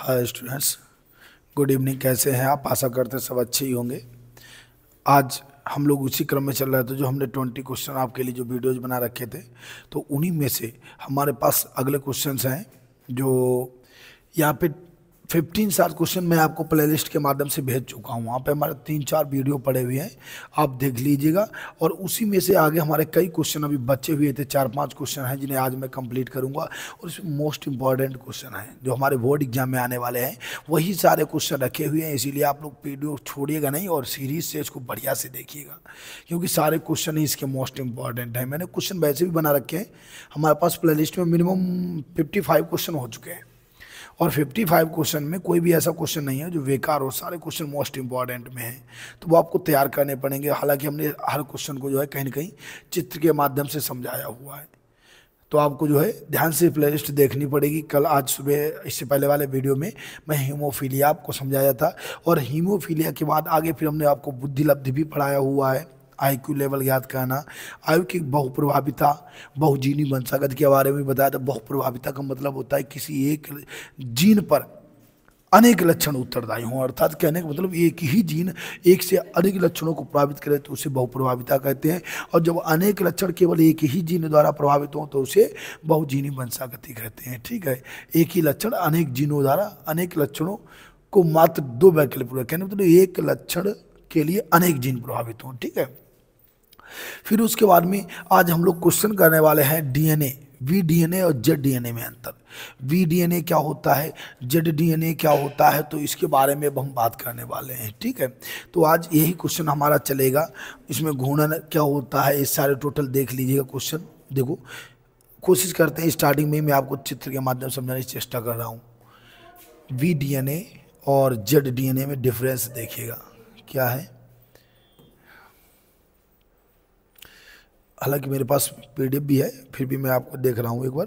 Hi students, good evening. कैसे हैं आप? आशा करते हैं सब अच्छे ही होंगे। आज हम लोग उसी क्रम में चल रहे थे जो हमने 20 क्वेश्चन आपके लिए जो वीडियोज बना रखे थे, तो उन्हीं में से हमारे पास अगले क्वेश्चंस हैं जो यहाँ पे 15 क्वेश्चन मैं आपको प्लेलिस्ट के माध्यम से भेज चुका हूँ। वहाँ पे हमारे 3-4 वीडियो पड़े हुए हैं, आप देख लीजिएगा। और उसी में से आगे हमारे कई क्वेश्चन अभी बचे हुए थे, 4-5 क्वेश्चन हैं जिन्हें आज मैं कंप्लीट करूँगा। और इसमें मोस्ट इंपॉर्टेंट क्वेश्चन हैं जो हमारे बोर्ड एग्जाम में आने वाले हैं, वही सारे क्वेश्चन रखे हुए हैं। इसीलिए आप लोग वीडियो छोड़िएगा नहीं और सीरीज से इसको बढ़िया से देखिएगा, क्योंकि सारे क्वेश्चन ही इसके मोस्ट इंपॉर्टेंट हैं। मैंने क्वेश्चन वैसे भी बना रखे हैं, हमारे पास प्लेलिस्ट में मिनिमम 55 क्वेश्चन हो चुके हैं। और 55 क्वेश्चन में कोई भी ऐसा क्वेश्चन नहीं है जो बेकार हो, सारे क्वेश्चन मोस्ट इंपॉर्टेंट में हैं, तो वो आपको तैयार करने पड़ेंगे। हालांकि हमने हर क्वेश्चन को जो है कहीं ना कहीं चित्र के माध्यम से समझाया हुआ है, तो आपको जो है ध्यान से प्लेलिस्ट देखनी पड़ेगी। कल आज सुबह इससे पहले वाले वीडियो में मैं हीमोफीलिया आपको समझाया था, और हीमोफीलिया के बाद आगे फिर हमने आपको बुद्धि लब्धि भी पढ़ाया हुआ है, आईक्यू लेवल याद करना, आयु की बहुप्रभाविता, बहुजीनी वंशागत के बारे में बताया था। बहुप्रभाविता का मतलब होता है किसी एक जीन पर अनेक लक्षण उत्तरदायी हों, अर्थात कहने का मतलब एक ही जीन एक से अधिक लक्षणों को प्रभावित करे तो उसे बहुप्रभाविता कहते हैं। और जब अनेक लक्षण केवल एक ही जीन द्वारा प्रभावित हों तो उसे बहुजीनी वंशागति कहते हैं। ठीक है, एक ही लक्षण अनेक जीनों द्वारा अनेक लक्षणों को मात्र 2 वैकल्पिक पूरा, कहने मतलब एक लक्षण के लिए अनेक जीन प्रभावित हों। ठीक है, फिर उसके बाद में आज हम लोग क्वेश्चन करने वाले हैं डीएनए, वी डीएनए और जेड डीएनए में अंतर। वी डीएनए क्या होता है, जेड डीएनए क्या होता है, तो इसके बारे में अब हम बात करने वाले हैं। ठीक है, तो आज यही क्वेश्चन हमारा चलेगा। इसमें घूर्णन क्या होता है, ये सारे टोटल देख लीजिएगा क्वेश्चन। देखो, कोशिश करते हैं स्टार्टिंग में ही मैं आपको चित्र के माध्यम से समझाने की चेष्टा कर रहा हूँ। वी डीएनए और जेड डीएनए में डिफरेंस देखिएगा क्या है। हालांकि मेरे पास पीडीएफ भी है, फिर भी मैं आपको देख रहा हूँ एक बार।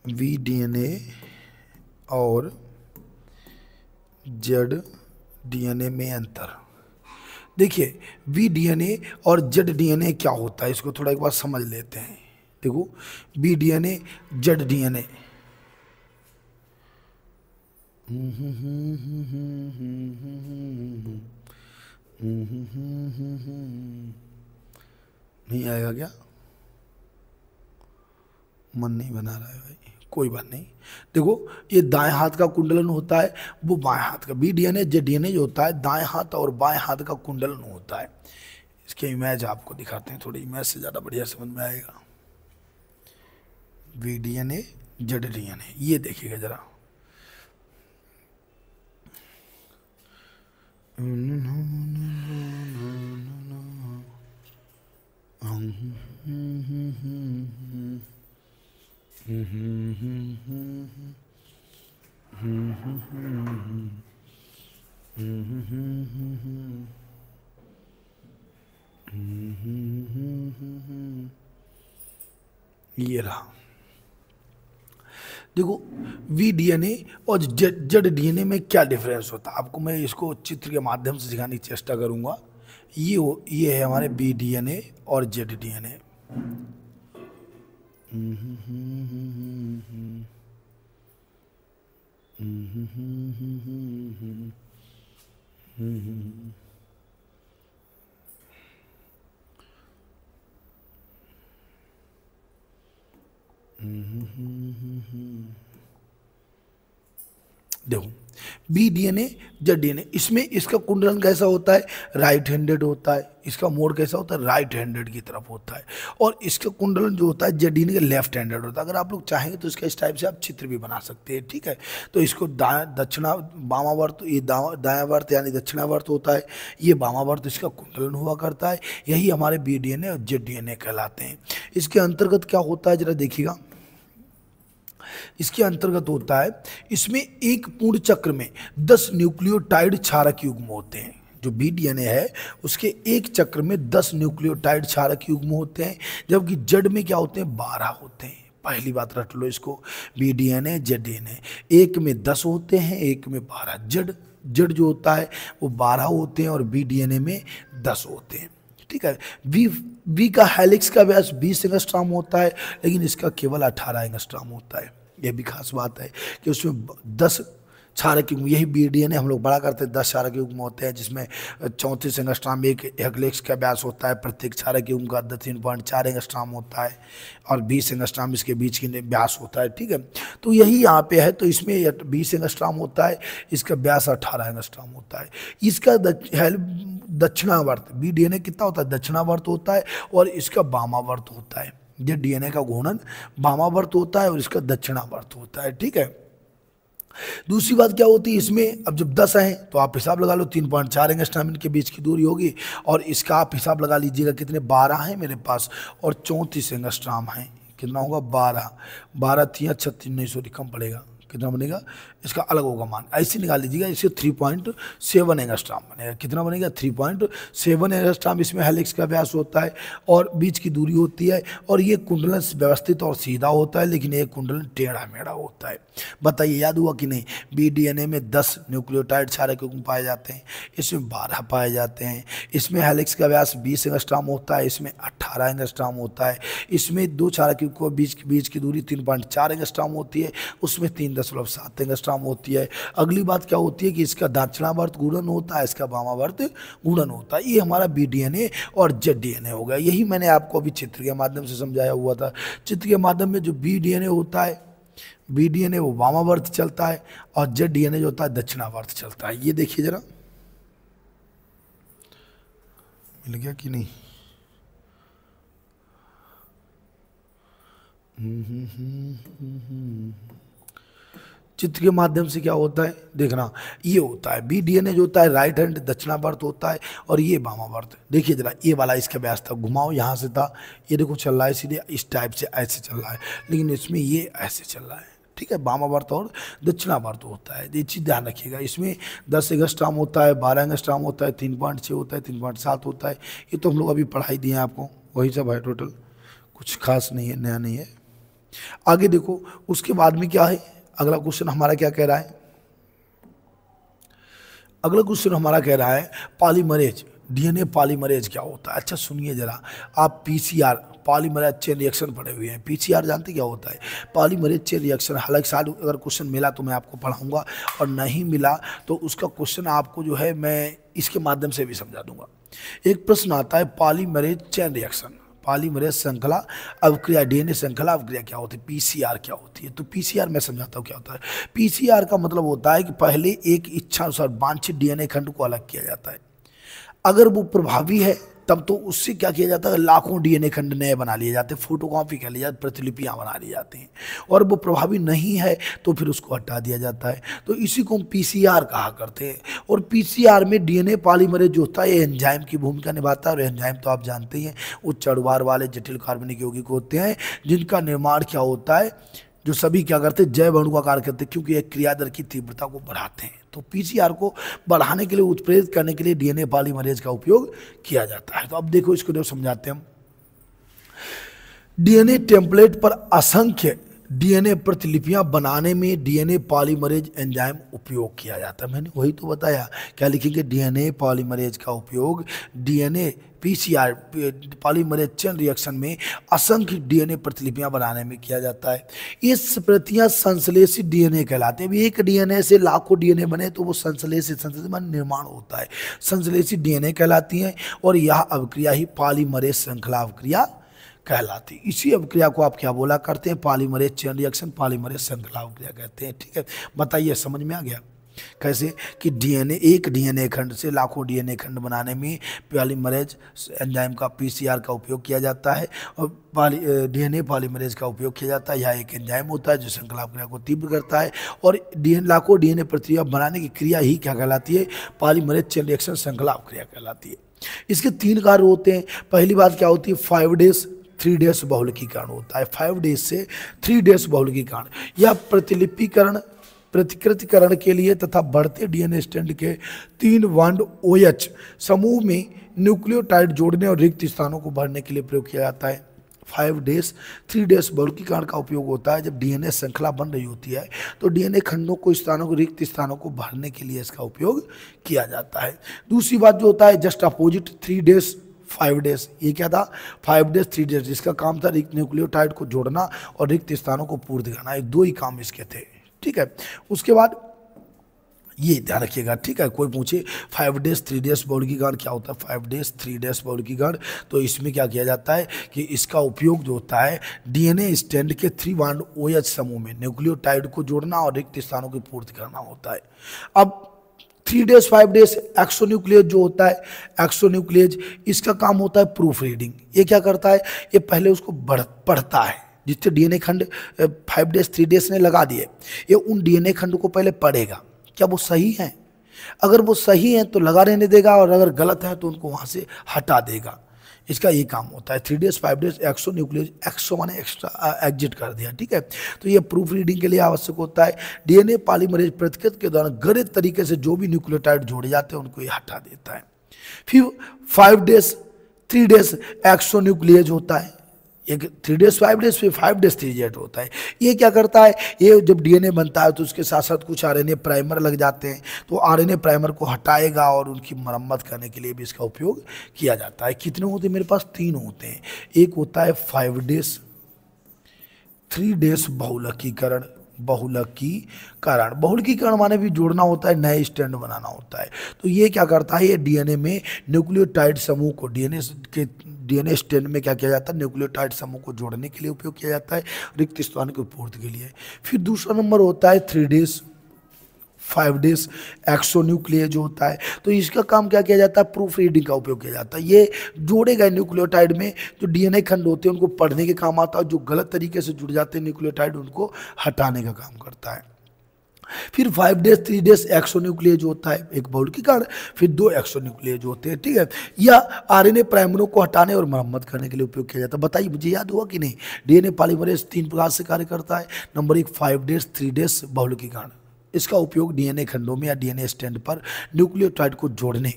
वी डीएनए और जेड डीएनए में अंतर देखिए। वी डीएनए और जेड डीएनए क्या होता है, इसको थोड़ा एक बार समझ लेते हैं। देखो, वी डीएनए जेड डीएनए, नहीं आएगा क्या? मन नहीं बना रहा है भाई, कोई बात नहीं। देखो, ये दाएं हाथ का कुंडलन होता है, वो बाएं हाथ का। बी डीएनए जे डीएनए जो होता है दाएं हाथ और बाएं हाथ का कुंडलन होता है। इसके इमेज आपको दिखाते हैं, थोड़ी इमेज से ज़्यादा बढ़िया समझ में आएगा। वी डीएनए जेड डीएनए, ये देखिएगा जरा। ये रहा। देखो, वी डीएनए और जेड डीएनए में क्या डिफरेंस होता है, आपको मैं इसको चित्र के माध्यम से दिखाने की चेष्टा करूंगा। ये है हमारे बी डीएनए और जेड डीएनए। देखो, बी डीएनए जेड डीएनए, इसमें इसका कुंडलन कैसा होता है, राइट हैंडेड होता है। इसका मोड कैसा होता है, राइट हैंडेड की तरफ होता है। और इसका कुंडलन जो होता है जेड डीएनए का लेफ्ट हैंडेड होता है। अगर आप लोग चाहेंगे तो इसका इस टाइप से आप चित्र भी बना सकते हैं। ठीक है, तो इसको दक्षिणा वामावर्त, ये दायावर्त यानी दक्षिणावर्त होता है, ये वामावर्त इसका कुंडलन हुआ करता है। यही हमारे बी डीएनए और जेड डीएनए कहलाते हैं। इसके अंतर्गत क्या होता है जरा देखिएगा। इसके अंतर्गत होता है, इसमें एक पूर्ण चक्र में 10 न्यूक्लियोटाइड क्षारक युग्म होते हैं। जो बी डीएनए है उसके एक चक्र में 10 न्यूक्लियोटाइड क्षारक युग्म होते हैं, जबकि जेड में क्या होते हैं, 12 होते हैं। पहली बात रट लो इसको, बी डीएनए जेड डीएनए, एक में 10 होते हैं, एक में 12। जेड जो होता है वो 12 होते हैं और बी डीएनए में 10 होते हैं। ठीक है, वी का हेलिक्स का व्यास 20 एंगस्ट्रॉम होता है, लेकिन इसका केवल 18 एंगस्ट्रॉम होता है। यह भी खास बात है कि उसमें 10 क्षारक युग्म, यही BDNA हम लोग बड़ा करते हैं। 10 क्षारक युग्म होते हैं जिसमें 34 एंगस्ट्राम एक हेलिक्स का व्यास होता है। प्रत्येक क्षारक युग्म का 3.4 एंगस्ट्राम होता है और 20 एंगस्ट्राम इसके बीच की व्यास होता है। ठीक है, तो यही यहाँ पे है। तो इसमें 20 एंगस्ट्राम होता है, इसका व्यास 18 एंगस्ट्राम होता है। इसका दक्षिणावर्त BDNA कितना होता है, दक्षिणावर्त होता है और इसका वामावर्त होता है। ये DNA का घूर्णन वामावर्त होता है और इसका दक्षिणावर्त होता है। ठीक है, दूसरी बात क्या होती है इसमें, अब जब 10 हैं तो आप हिसाब लगा लो 3.4 एंगस्ट्राम इनके बीच की दूरी होगी और इसका आप हिसाब लगा लीजिएगा कितने, 12 हैं मेरे पास और 34 एंगस्ट्राम हैं, कितना होगा 12, 12 3 36, नहीं सॉरी कम पड़ेगा, कितना बनेगा इसका अलग होगा मान, ऐसे निकाल लीजिएगा। इसे 3.7 एंगस्ट्राम बनेगा। कितना बनेगा 3.7 एंगस्ट्राम इसमें हेलिक्स का व्यास होता है और बीच की दूरी होती है और ये कुंडलन व्यवस्थित और सीधा होता है, लेकिन एक कुंडलन टेढ़ा मेढ़ा होता है। बताइए याद हुआ कि नहीं। BDNA में 10 न्यूक्लियोटाइड क्षारक युग्म पाए जाते हैं, इसमें 12 पाए जाते हैं। इसमें हेलिक्स का व्यास 20 एंगस्ट्राम होता है, इसमें 18 एंगस्ट्राम होता है। इसमें 2 क्षारक युग्म के बीच की दूरी 3.4 एंगस्ट्राम होती है, उसमें 3.7 एंगस्ट्राम होती है। अगली बात क्या होती है कि इसका दक्षिणावर्त गुणन होता है, इसका वामावर्त गुणन होता है। ये हमारा BDNA और ZDNA हो गया। यही मैंने आपको अभी चित्र के माध्यम से समझाया हुआ था। चित्र के माध्यम में जो BDNA होता है, BDNA वो वामावर्त चलता है और ZDNA जो होता है दक्षिणावर्त चलता है। ये देखिए जरा, मिल गया कि नहीं। चित्र के माध्यम से क्या होता है देखना, ये होता है BDNA जो होता है राइट हैंड दक्षिणावर्त होता है और ये वामावर्त। देखिए जरा, ये वाला इसका व्यास था, घुमाओ यहाँ से था, ये देखो चल रहा है सीधे इस टाइप से ऐसे चल रहा है, लेकिन इसमें ये ऐसे चल रहा है। ठीक है, वामावर्त और दक्षिणावर्त होता है। ये चीज़ ध्यान रखिएगा। इसमें 10 एंगस्ट्राम होता है, 12 एंगस्ट्राम होता है, 3.6 होता है, 3.7 होता है। ये तो हम लोग अभी पढ़ाई दिए हैं आपको, वही सब है टोटल, कुछ खास नहीं है, नया नहीं है। आगे देखो, उसके बाद में क्या है, अगला क्वेश्चन हमारा क्या कह रहा है। अगला क्वेश्चन हमारा कह रहा है पॉलीमरेज, DNA पॉलीमरेज क्या होता है। अच्छा सुनिए जरा, आप PCR पॉलीमरेज चेन रिएक्शन पढ़े हुए हैं। PCR जानते क्या होता है, पॉलीमरेज चेन रिएक्शन। हालांकि साल अगर क्वेश्चन मिला तो मैं आपको पढ़ाऊंगा और नहीं मिला तो उसका क्वेश्चन आपको जो है मैं इसके माध्यम से भी समझा दूंगा। एक प्रश्न आता है पॉलीमरेज चेन रिएक्शन, पॉलीमरेज श्रृंखला अवक्रिया, DNA श्रृंखला अवक्रिया क्या होती है, PCR क्या होती है। तो PCR मैं समझाता हूँ क्या होता है। PCR का मतलब होता है कि पहले एक इच्छा अनुसार वांछित DNA खंड को अलग किया जाता है। अगर वो प्रभावी है तब तो उससे क्या किया जाता है, लाखों DNA खंड नए बना लिए जाते हैं, फोटोकॉपी कर लिए जाते, प्रतिलिपियाँ बना ली जाती हैं। और वो प्रभावी नहीं है तो फिर उसको हटा दिया जाता है। तो इसी को हम PCR कहा करते हैं। और PCR में DNA पॉलीमरेज जो होता है एंजाइम की भूमिका निभाता है। और एंजाइम तो आप जानते ही हैं, उच्च अणुभार वाले जटिल कार्बनिक यौगिक होते हैं जिनका निर्माण क्या होता है, जो सभी क्या करते हैं, जैव अणु का कार्य करते हैं, क्योंकि एक क्रियादर की तीव्रता को बढ़ाते हैं। तो PCR को बढ़ाने के लिए, उत्प्रेरित करने के लिए DNA पॉलीमरेज का उपयोग किया जाता है। तो अब देखो इसको समझाते हैं हम। DNA टेम्पलेट पर असंख्य DNA प्रतिलिपियां बनाने में DNA पॉलीमरेज एंजाइम उपयोग किया जाता है। मैंने वही तो बताया, क्या लिखेंगे, DNA पॉलीमरेज का उपयोग DNA PCR polymerase chain reaction में असंख्य DNA प्रतिलिपियां बनाने में किया जाता है। ये प्रतियां संश्लेषित DNA कहलाते हैं। एक DNA से लाखों DNA बने तो वो संश्लेषित निर्माण होता है, संश्लेषित DNA कहलाती हैं। और यह अवक्रिया ही पॉलीमरेज श्रृंखला अवक्रिया कहलाती। इसी अवक्रिया को आप क्या बोला करते हैं, पॉलीमरेज चेन रिएक्शन, पॉलीमरेज श्रृंखला अवक्रिया कहते हैं। ठीक है, बताइए समझ में आ गया कैसे कि एक DNA खंड से लाखों DNA खंड बनाने में पॉलीमरेज एंजाइम का PCR का उपयोग किया जाता है और DNA पॉलीमरेज का उपयोग किया जाता है। यह एक एंजाइम होता है जो श्रृंखला अवक्रिया को तीव्र करता है और लाखों DNA प्रतिक्रिया बनाने की क्रिया ही क्या कहलाती है, पॉलीमरेज चेन रिएक्शन श्रृंखला अवक्रिया कहलाती है। इसके 3 कार्य होते हैं। पहली बात क्या होती है, 5 डेज 3 डेज बहुलकीकरण होता है। 5 डेज से 3 डेज बहुलकीकरण, यह प्रतिलिपिकरण प्रतिकृतिकरण के लिए तथा बढ़ते DNA स्ट्रैंड के 3 बॉन्ड OH समूह में न्यूक्लियोटाइड जोड़ने और रिक्त स्थानों को भरने के लिए प्रयोग किया जाता है। 5 डेज 3 डेज बहुलकीकरण का उपयोग होता है जब DNA श्रृंखला बन रही होती है तो DNA खंडों को स्थानों को रिक्त स्थानों को भरने के लिए इसका उपयोग किया जाता है। दूसरी बात जो होता है जस्ट अपोजिट 3 डेज 5 डेज, ये क्या था, 5 डेज 3 डेज, जिसका काम था रिक्त न्यूक्लियोटाइड को जोड़ना और रिक्त स्थानों को पूर्ति करना। ये 2 ही काम इसके थे। ठीक है, उसके बाद ये ध्यान रखिएगा, ठीक है। कोई पूछे 5 डेज 3 डेज बहुलकी गांठ क्या होता है, 5 डेज 3 डेज बहुलकी गांठ, तो इसमें क्या किया जाता है कि इसका उपयोग जो होता है डीएनए स्टैंड के 3 बॉन्ड OH समूह में न्यूक्लियोटाइड को जोड़ना और रिक्त स्थानों की पूर्ति करना होता है। अब 3 डेज 5 डेज एक्सोन्यूक्लियस जो होता है, एक्सोन्यूक्लियस इसका काम होता है प्रूफ रीडिंग। ये क्या करता है, ये पहले उसको पढ़ता है, जिससे डीएनए खंड 5 डेज 3 डेज ने लगा दिए, ये उन डीएनए खंड को पहले पढ़ेगा, क्या वो सही हैं, अगर वो सही हैं तो लगा रहने देगा, और अगर गलत है तो उनको वहाँ से हटा देगा। इसका ये काम होता है। 3 डेज 5 डेज एक्सोन्यूक्लियस, एक्सो माने एक्स्ट्रा, एग्जिट कर दिया, ठीक है। तो ये प्रूफ रीडिंग के लिए आवश्यक होता है। डीएनए पॉलीमरेज प्रतिकृति के दौरान गलत तरीके से जो भी न्यूक्लियोटाइड जोड़े जाते हैं उनको ये हटा देता है। फिर 5 डेज 3 डेज एक्सोन्यूक्लियस होता है, एक 3 डेज 5 डेज, फिर 5 डेज 3 डेज होता है। ये क्या करता है, ये जब डीएनए बनता है तो उसके साथ साथ कुछ आरएनए प्राइमर लग जाते हैं, तो आरएनए प्राइमर को हटाएगा और उनकी मरम्मत करने के लिए भी इसका उपयोग किया जाता है। कितने होते हैं मेरे पास, 3 होते हैं। एक होता है 5 डेज 3 डेज बहुलकीकरण, बहुलकीकरण माने भी जोड़ना होता है, नए स्टैंड बनाना होता है। तो ये क्या करता है, ये डीएनए में न्यूक्लियोटाइड समूह को डीएनए स्टैंड में क्या किया जाता है, न्यूक्लियोटाइड समूह को जोड़ने के लिए उपयोग किया जाता है, रिक्त स्थान की पूर्ति के लिए। फिर दूसरा नंबर होता है 3 डेज 5 डेज एक्सोन्यूक्लियस जो होता है, तो इसका काम क्या किया जाता है, प्रूफ रीडिंग का उपयोग किया जाता है। ये जोड़े गए न्यूक्लियोटाइड में जो डीएनए खंड होते हैं उनको पढ़ने के काम आता है, जो गलत तरीके से जुड़ जाते हैं न्यूक्लियोटाइड उनको हटाने का काम करता है। फिर 5 डेज 3 डेज एक्सोन्यूक्लियस जो होता है, एक बहुलकीकरण, फिर 2 एक्सोन्यूक्लियस जो होते हैं, ठीक है। या आरएनए प्राइमरों को हटाने और मरम्मत करने के लिए उपयोग किया जाता है। बताइए मुझे याद हुआ कि नहीं, डीएनए पॉलीमरेज 3 प्रकार से कार्य करता है। नंबर 1 5 डेज 3 डेज बहुलकीकरण, इसका उपयोग डीएनए खंडों में या डीएनए स्टैंड पर न्यूक्लियोटाइड को जोड़ने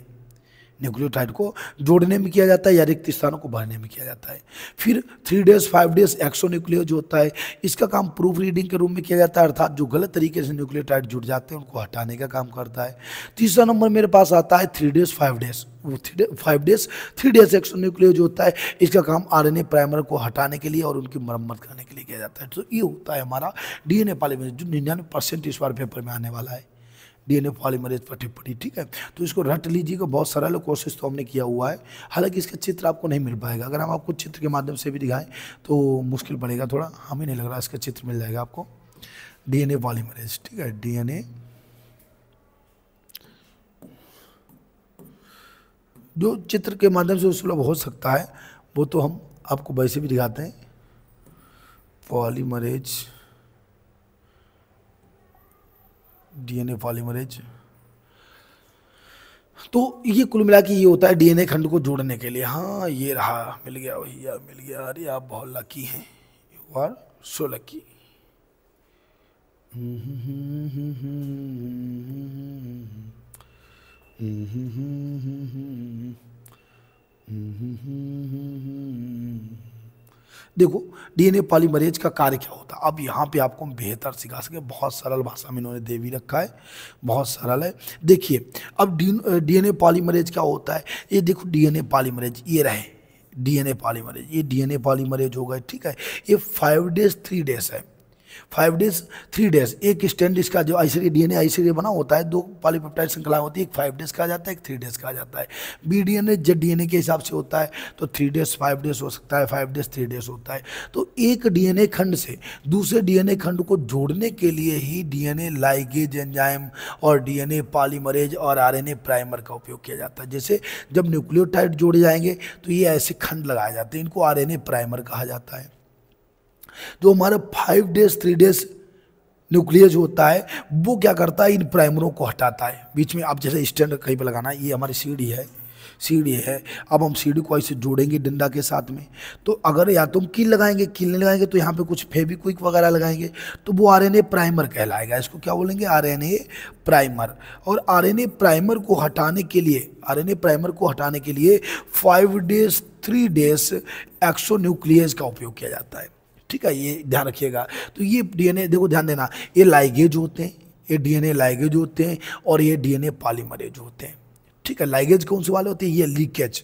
में किया जाता है या रिक्त स्थानों को भरने में किया जाता है। फिर 3 डेज 5 डेज एक्सोन्यूक्लियस जो होता है, इसका काम प्रूफ रीडिंग के रूप में किया जाता है, अर्थात जो गलत तरीके से न्यूक्लियोटाइड जुड़ जाते हैं उनको हटाने का काम करता है। तीसरा नंबर मेरे पास आता है 3 days 5 days, 5 days 3 days exonuclease जो होता है, इसका काम आरएनए प्राइमर को हटाने के लिए और उनकी मरम्मत करने के लिए किया जाता है। तो ये होता है हमारा डीएनए पॉलीमरेज, जो 99% इस बार पेपर में आने वाला है, डीएनए पॉलीमरेज पर टिप्पणी, ठीक है। तो इसको रट लीजिएगा, बहुत सरल कोशिश तो हमने किया हुआ है। हालांकि इसका चित्र आपको नहीं मिल पाएगा, अगर हम आपको चित्र के माध्यम से भी दिखाएं तो मुश्किल पड़ेगा थोड़ा, हमें नहीं लग रहा इसका चित्र मिल जाएगा आपको। डीएनए पॉलीमरेज, ठीक है, डीएनए जो चित्र के माध्यम से सुलभ हो सकता है वो तो हम आपको वैसे भी दिखाते हैं। पॉलीमरेज, डीएनए पॉलीमरेज, तो ये कुल मिला के ये होता है डीएनए खंड को जोड़ने के लिए। हाँ ये रहा, मिल गया भैया, मिल गया। अरे आप बहुत लकी हैं, यू आर सो लकी। देखो डीएनए पॉलीमरेज का कार्य क्या होता है, अब यहाँ पे आपको बेहतर सिखा सके, बहुत सरल भाषा में इन्होंने दे भी रखा है, बहुत सरल है। देखिए अब डीएनए पॉलीमरेज क्या होता है, ये देखो डीएनए पॉलीमरेज ये रहे, डीएनए पॉलीमरेज, ये डीएनए पॉलीमरेज हो गए, ठीक है। ये 5 डेज 3 डेज है, 5 डेज 3 डेज, एक स्टैंड इसका जो आइसोलेट डीएनए आइसोलेट बना होता है, 2 पॉलीपेप्टाइड श्रृंखलाएं होती है, एक 5 डेज का जाता है, एक 3 डेज का जाता है। बीडीएनए जेड डीएनए के हिसाब से होता है, तो 3 डेज 5 डेज हो सकता है, 5 डेज 3 डेज होता है। तो एक डीएनए खंड से दूसरे डीएनए खंड को जोड़ने के लिए ही डीएनए लाइगेज एंजाइम और डीएनए पॉलीमरेज और आरएनए प्राइमर का उपयोग किया जाता है। जैसे जब न्यूक्लियोटाइड जोड़े जाएंगे तो ये ऐसे खंड लगाए जाते हैं, इनको आरएनए प्राइमर कहा जाता है। जो हमारा 5 डेज 3 डेज न्यूक्लियस होता है वो क्या करता है, इन प्राइमरों को हटाता है। बीच में आप जैसे स्टैंड कहीं पर लगाना है, ये हमारी सीढ़ी है, अब हम सीढ़ी को ऐसे जोड़ेंगे डंडा के साथ में, तो अगर या तो हम कील लगाएंगे, कील नहीं लगाएंगे तो यहाँ पे कुछ फेविक्विक वगैरह लगाएंगे, तो वो आरएनए प्राइमर कहलाएगा। इसको क्या बोलेंगे, आरएनए प्राइमर। और आरएनए प्राइमर को हटाने के लिए 5 डेज 3 डेज एक्सोन्यूक्लियस का उपयोग किया जाता है, ठीक है, ये ध्यान रखिएगा। तो ये डीएनए देखो, ध्यान देना, ये लाइगेज होते हैं, ये डीएनए लाइगेज होते हैं और ये डीएनए पॉलीमरेज होते हैं, ठीक है। लाइगेज कौन से वाले होते हैं, ये लीकेज,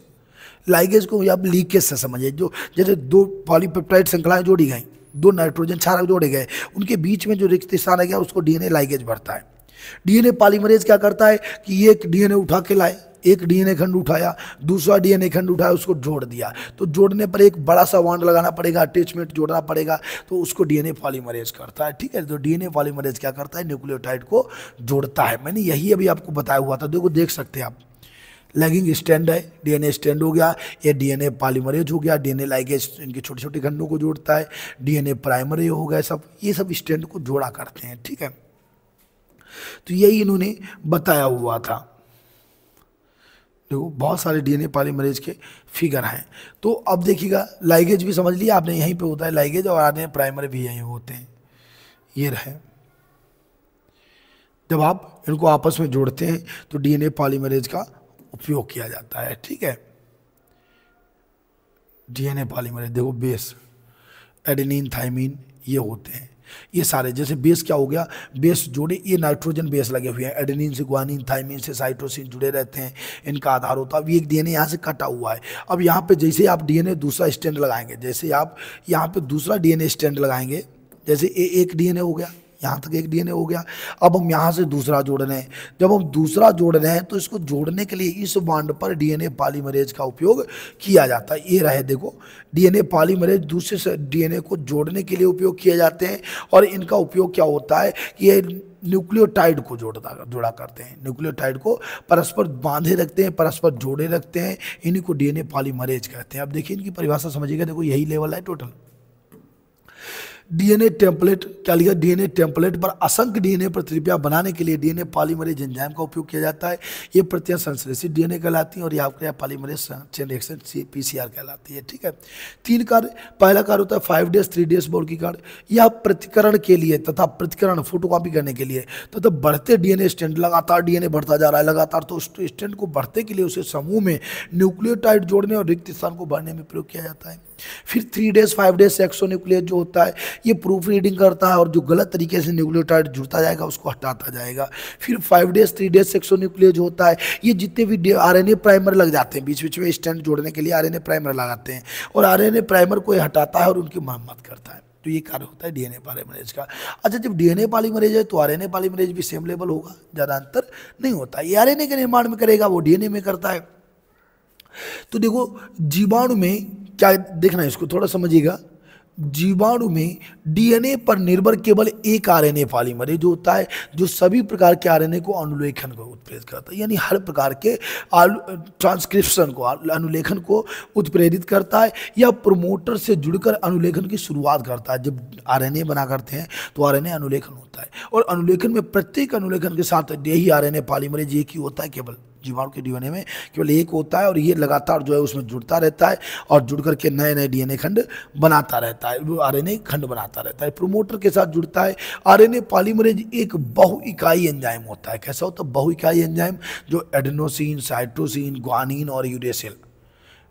लाइगेज को आप लीकेज से समझिए। जो जैसे 2 पॉलीपेप्टाइड श्रृंखलाएं जोड़ी गई, 2 नाइट्रोजन क्षारक जोड़े गए, उनके बीच में जो रिक्त स्थान है गया उसको डीएनए लाइगेज भरता है। डीएनए पॉलीमरेज क्या करता है कि एक डीएनए उठा के लाए, एक डीएनए खंड उठाया, दूसरा डीएनए खंड उठाया, उसको जोड़ दिया, तो जोड़ने पर एक बड़ा सा बॉन्ड लगाना पड़ेगा, अटैचमेंट जोड़ना पड़ेगा, तो उसको डीएनए पॉलीमरेज करता है। ठीक है, तो डीएनए पॉलीमरेज क्या करता है, न्यूक्लियोटाइड को जोड़ता है। मैंने यही अभी आपको बताया हुआ था, देखो देख सकते हैं आप, लैगिंग स्टैंड है, डीएनए स्टैंड हो गया, ये डीएनए पॉलीमरेज हो गया, डीएनए लाइगेज इनके छोटे छोटे खंडों को जोड़ता है, डीएनए प्राइमरी हो गया, सब ये सब स्टैंड को जोड़ा करते हैं। ठीक है, तो यही इन्होंने बताया हुआ था। देखो बहुत सारे डीएनए पॉलीमरेज के फिगर हैं। तो अब देखिएगा, लाइगेज भी समझ लिया आपने, यहीं पे होता है लाइगेज, और आधे प्राइमरी भी यहीं होते हैं। ये रहे, जब आप इनको आपस में जोड़ते हैं तो डीएनए पॉलीमरेज का उपयोग किया जाता है। ठीक है, डीएनए पॉलीमरेज देखो, बेस एडेनिन थाइमिन ये होते हैं, ये सारे। जैसे बेस क्या हो गया, बेस जोड़े, ये नाइट्रोजन बेस लगे हुए हैं, एडेनिन से ग्वानिन, थाइमिन से साइटोसिन जुड़े रहते हैं, इनका आधार होता है। अब ये एक डीएनए यहाँ से कटा हुआ है, अब यहाँ पे जैसे आप डीएनए दूसरा स्टैंड लगाएंगे, जैसे आप यहाँ पे दूसरा डीएनए स्टैंड लगाएंगे, जैसे एक डीएनए हो गया, यहाँ तक एक डीएनए हो गया, अब हम यहाँ से दूसरा जोड़ रहे हैं। जब हम दूसरा जोड़ रहे हैं तो इसको जोड़ने के लिए इस बॉन्ड पर डीएनए पॉलीमरेज का उपयोग किया जाता है। ये रहे देखो, डीएनए पॉलीमरेज दूसरे से डीएनए को जोड़ने के लिए उपयोग किए जाते हैं, और इनका उपयोग क्या होता है कि ये न्यूक्लियोटाइड को जोड़ा करते हैं, न्यूक्लियोटाइड को परस्पर बांधे रखते हैं, परस्पर जोड़े रखते हैं, इन्हीं को डीएनए पॉलीमरेज कहते हैं। अब देखिए इनकी परिभाषा समझिएगा, देखो यही लेवल है टोटल। डीएनए टेम्पलेट क्या लिखा, डीएनए टेम्पलेट पर असंख्य डीएनए प्रतिलिपियां बनाने के लिए डीएनए पॉलीमरेज एंजाइम का उपयोग किया जाता है। ये प्रतियां संश्लेषित डीएनए कहलाती हैं, और ये आपके पॉलीमरेज चेन रिएक्शन पीसीआर कहलाती है। ठीक है, 3 कार्य, पहला कार्य होता है 5 डेज 3 डेज बोर्ड की कार्य, यह प्रतिकरण के लिए तथा प्रतिकरण फोटोकॉपी करने के लिए तथा बढ़ते डीएनए स्टैंड, लगातार डीएनए बढ़ता जा रहा है लगातार, तो उस स्टैंड को बढ़ते के लिए उसे समूह में न्यूक्लियोटाइड जोड़ने और रिक्त स्थान को भरने में प्रयोग किया जाता है। फिर 3 डेज 5 डेज एक्सोन्यूक्लियस जो होता है, ये प्रूफ रीडिंग करता है, और जो गलत तरीके से न्यूक्लियोटाइड जुड़ता जाएगा उसको हटाता जाएगा। फिर 5 डेज 3 डेज एक्सोन्यूक्लियस जो होता है, ये जितने भी आरएनए प्राइमर लग जाते हैं, बीच बीच में स्टैंड जोड़ने के लिए आरएनए प्राइमर लगाते हैं, और आरएनए प्राइमर को ये हटाता है और उनकी मरम्मत करता है। तो ये कार्य होता है डीएनए पॉलीमरेज का। अच्छा, जब डीएनए पॉलीमरेज है तो आरएनए पॉलीमरेज भी सेम लेवल होगा, ज़्यादा अंतर नहीं होता। ये आरएनए के निर्माण में करेगा, वो डीएनए में करता है। तो देखो जीवाणु में क्या देखना है, इसको थोड़ा समझिएगा। जीवाणु में डीएनए पर निर्भर केवल एक आरएनए पॉलीमरेज जो होता है, जो सभी प्रकार के आरएनए को अनुलेखन को उत्प्रेरित करता है, यानी हर प्रकार के ट्रांसक्रिप्शन को, अनुलेखन को उत्प्रेरित करता है, या प्रोमोटर से जुड़कर अनुलेखन की शुरुआत करता है। जब आरएनए बना करते हैं तो आरएनए अनुलेखन होता है, और अनुलेखन में प्रत्येक अनुलेखन के साथ यही आरएनए पॉलीमरेज एक ही होता है, केवल जीवाणु के डीएनए में केवल एक होता है, और ये लगातार जो है उसमें जुड़ता रहता है, और जुड़ करके नए नए डीएनए खंड बनाता रहता है, वो आरएनए खंड बनाता रहता है, प्रोमोटर के साथ जुड़ता है। आरएनए पॉलीमरेज एक बहु इकाई एंजाइम होता है। कैसा होता है बहु इकाई एंजाइम, जो एडेनोसिन, साइटोसिन, ग्वानिन और uracil,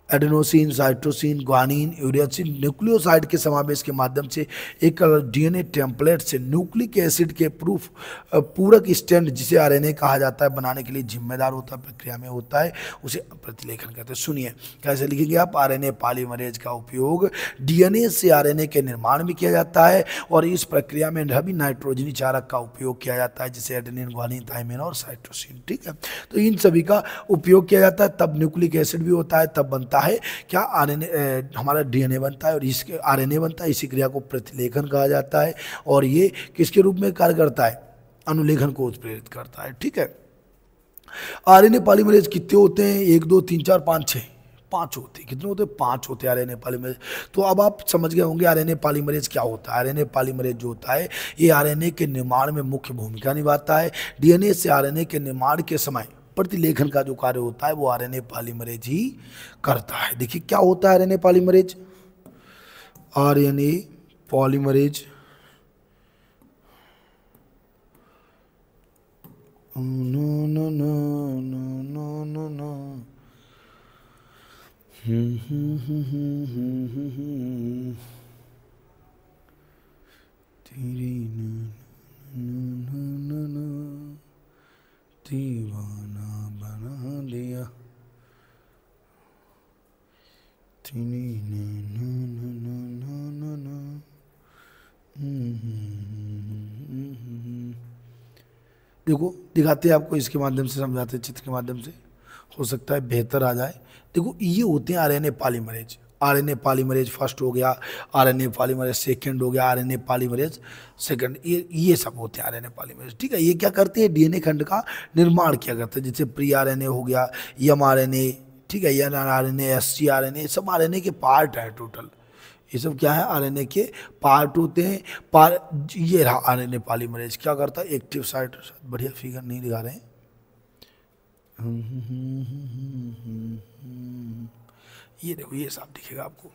adenosine, cytosine, guanine, uracil nucleoside के समावेश के माध्यम से एक डीएनए टेम्पलेट से न्यूक्लिक एसिड के पूरक स्टैंड, जिसे आरएनए कहा जाता है, बनाने के लिए जिम्मेदार होता है, प्रक्रिया में होता है, उसे प्रतिलेखन कहते हैं। सुनिए कैसे लिखेंगे आप, आरएनए पॉलीमरेज का उपयोग डीएनए से आरएनए के निर्माण में किया जाता है, और इस प्रक्रिया में सभी नाइट्रोजनी चारक का उपयोग किया जाता है, जैसे एडेनिन, ग्वानिन, थाइमिन और साइटोसिन। ठीक है, तो इन सभी का उपयोग किया जाता है, तब न्यूक्लिक एसिड भी होता है, तब बनता है क्या, आरएनए, हमारा डीएनए बनता है, और इसके आरएनए बनता है। इसी क्रिया को प्रतिलेखन कहा जाता है, और ये किसके रूप में कार्य करता है, अनुलेखन को उत्प्रेरित करता है। ठीक है, आरएनए पॉलीमरेज कितने होते हैं, 1 2 3 4 5 6, 5 होते हैं। कितने होते हैं, 5 होते हैं आरएनए पॉलीमरेज। तो अब आप समझ गए होंगे आरएनए पॉलीमरेज क्या होता है। आरएनए पॉलीमरेज जो होता है, ये आरएनए के निर्माण में मुख्य भूमिका निभाता है। डीएनए से आरएनए के निर्माण के समय प्रतिलेखन का जो कार्य होता है, वो आरएनए पॉलीमरेज ही करता है। देखिए क्या होता है RNA polymerase, RNA polymerase no no no no no no तेरी न दीवाना बना दिया, तेरी देखो दिखाते हैं आपको, इसके माध्यम से समझाते हैं, चित्र के माध्यम से, हो सकता है बेहतर आ जाए। देखो ये होते हैं RNA polymerase. RNA polymerase first हो गया, आरएनए पॉलीमरेज सेकंड हो गया, आरएनए पॉलीमरेज सेकंड, ये सब होते हैं आरएनए पॉलीमरेज। ठीक है, ये क्या करते हैं, डीएनए खंड का निर्माण किया करते हैं। जैसे प्री आरएनए हो गया, एम आरएनए, ठीक है, एन आरएनए, एसटी आरएनए, सब आरएनए के पार्ट है टोटल। ये सब क्या है, आरएनए के पार्ट होते हैं। ये रहा आरएनए पॉलीमरेज क्या करता है, एक्टिव साइट, बढ़िया फिगर नहीं दिखा रहे हैं, ये देखो ये साफ दिखेगा आपको।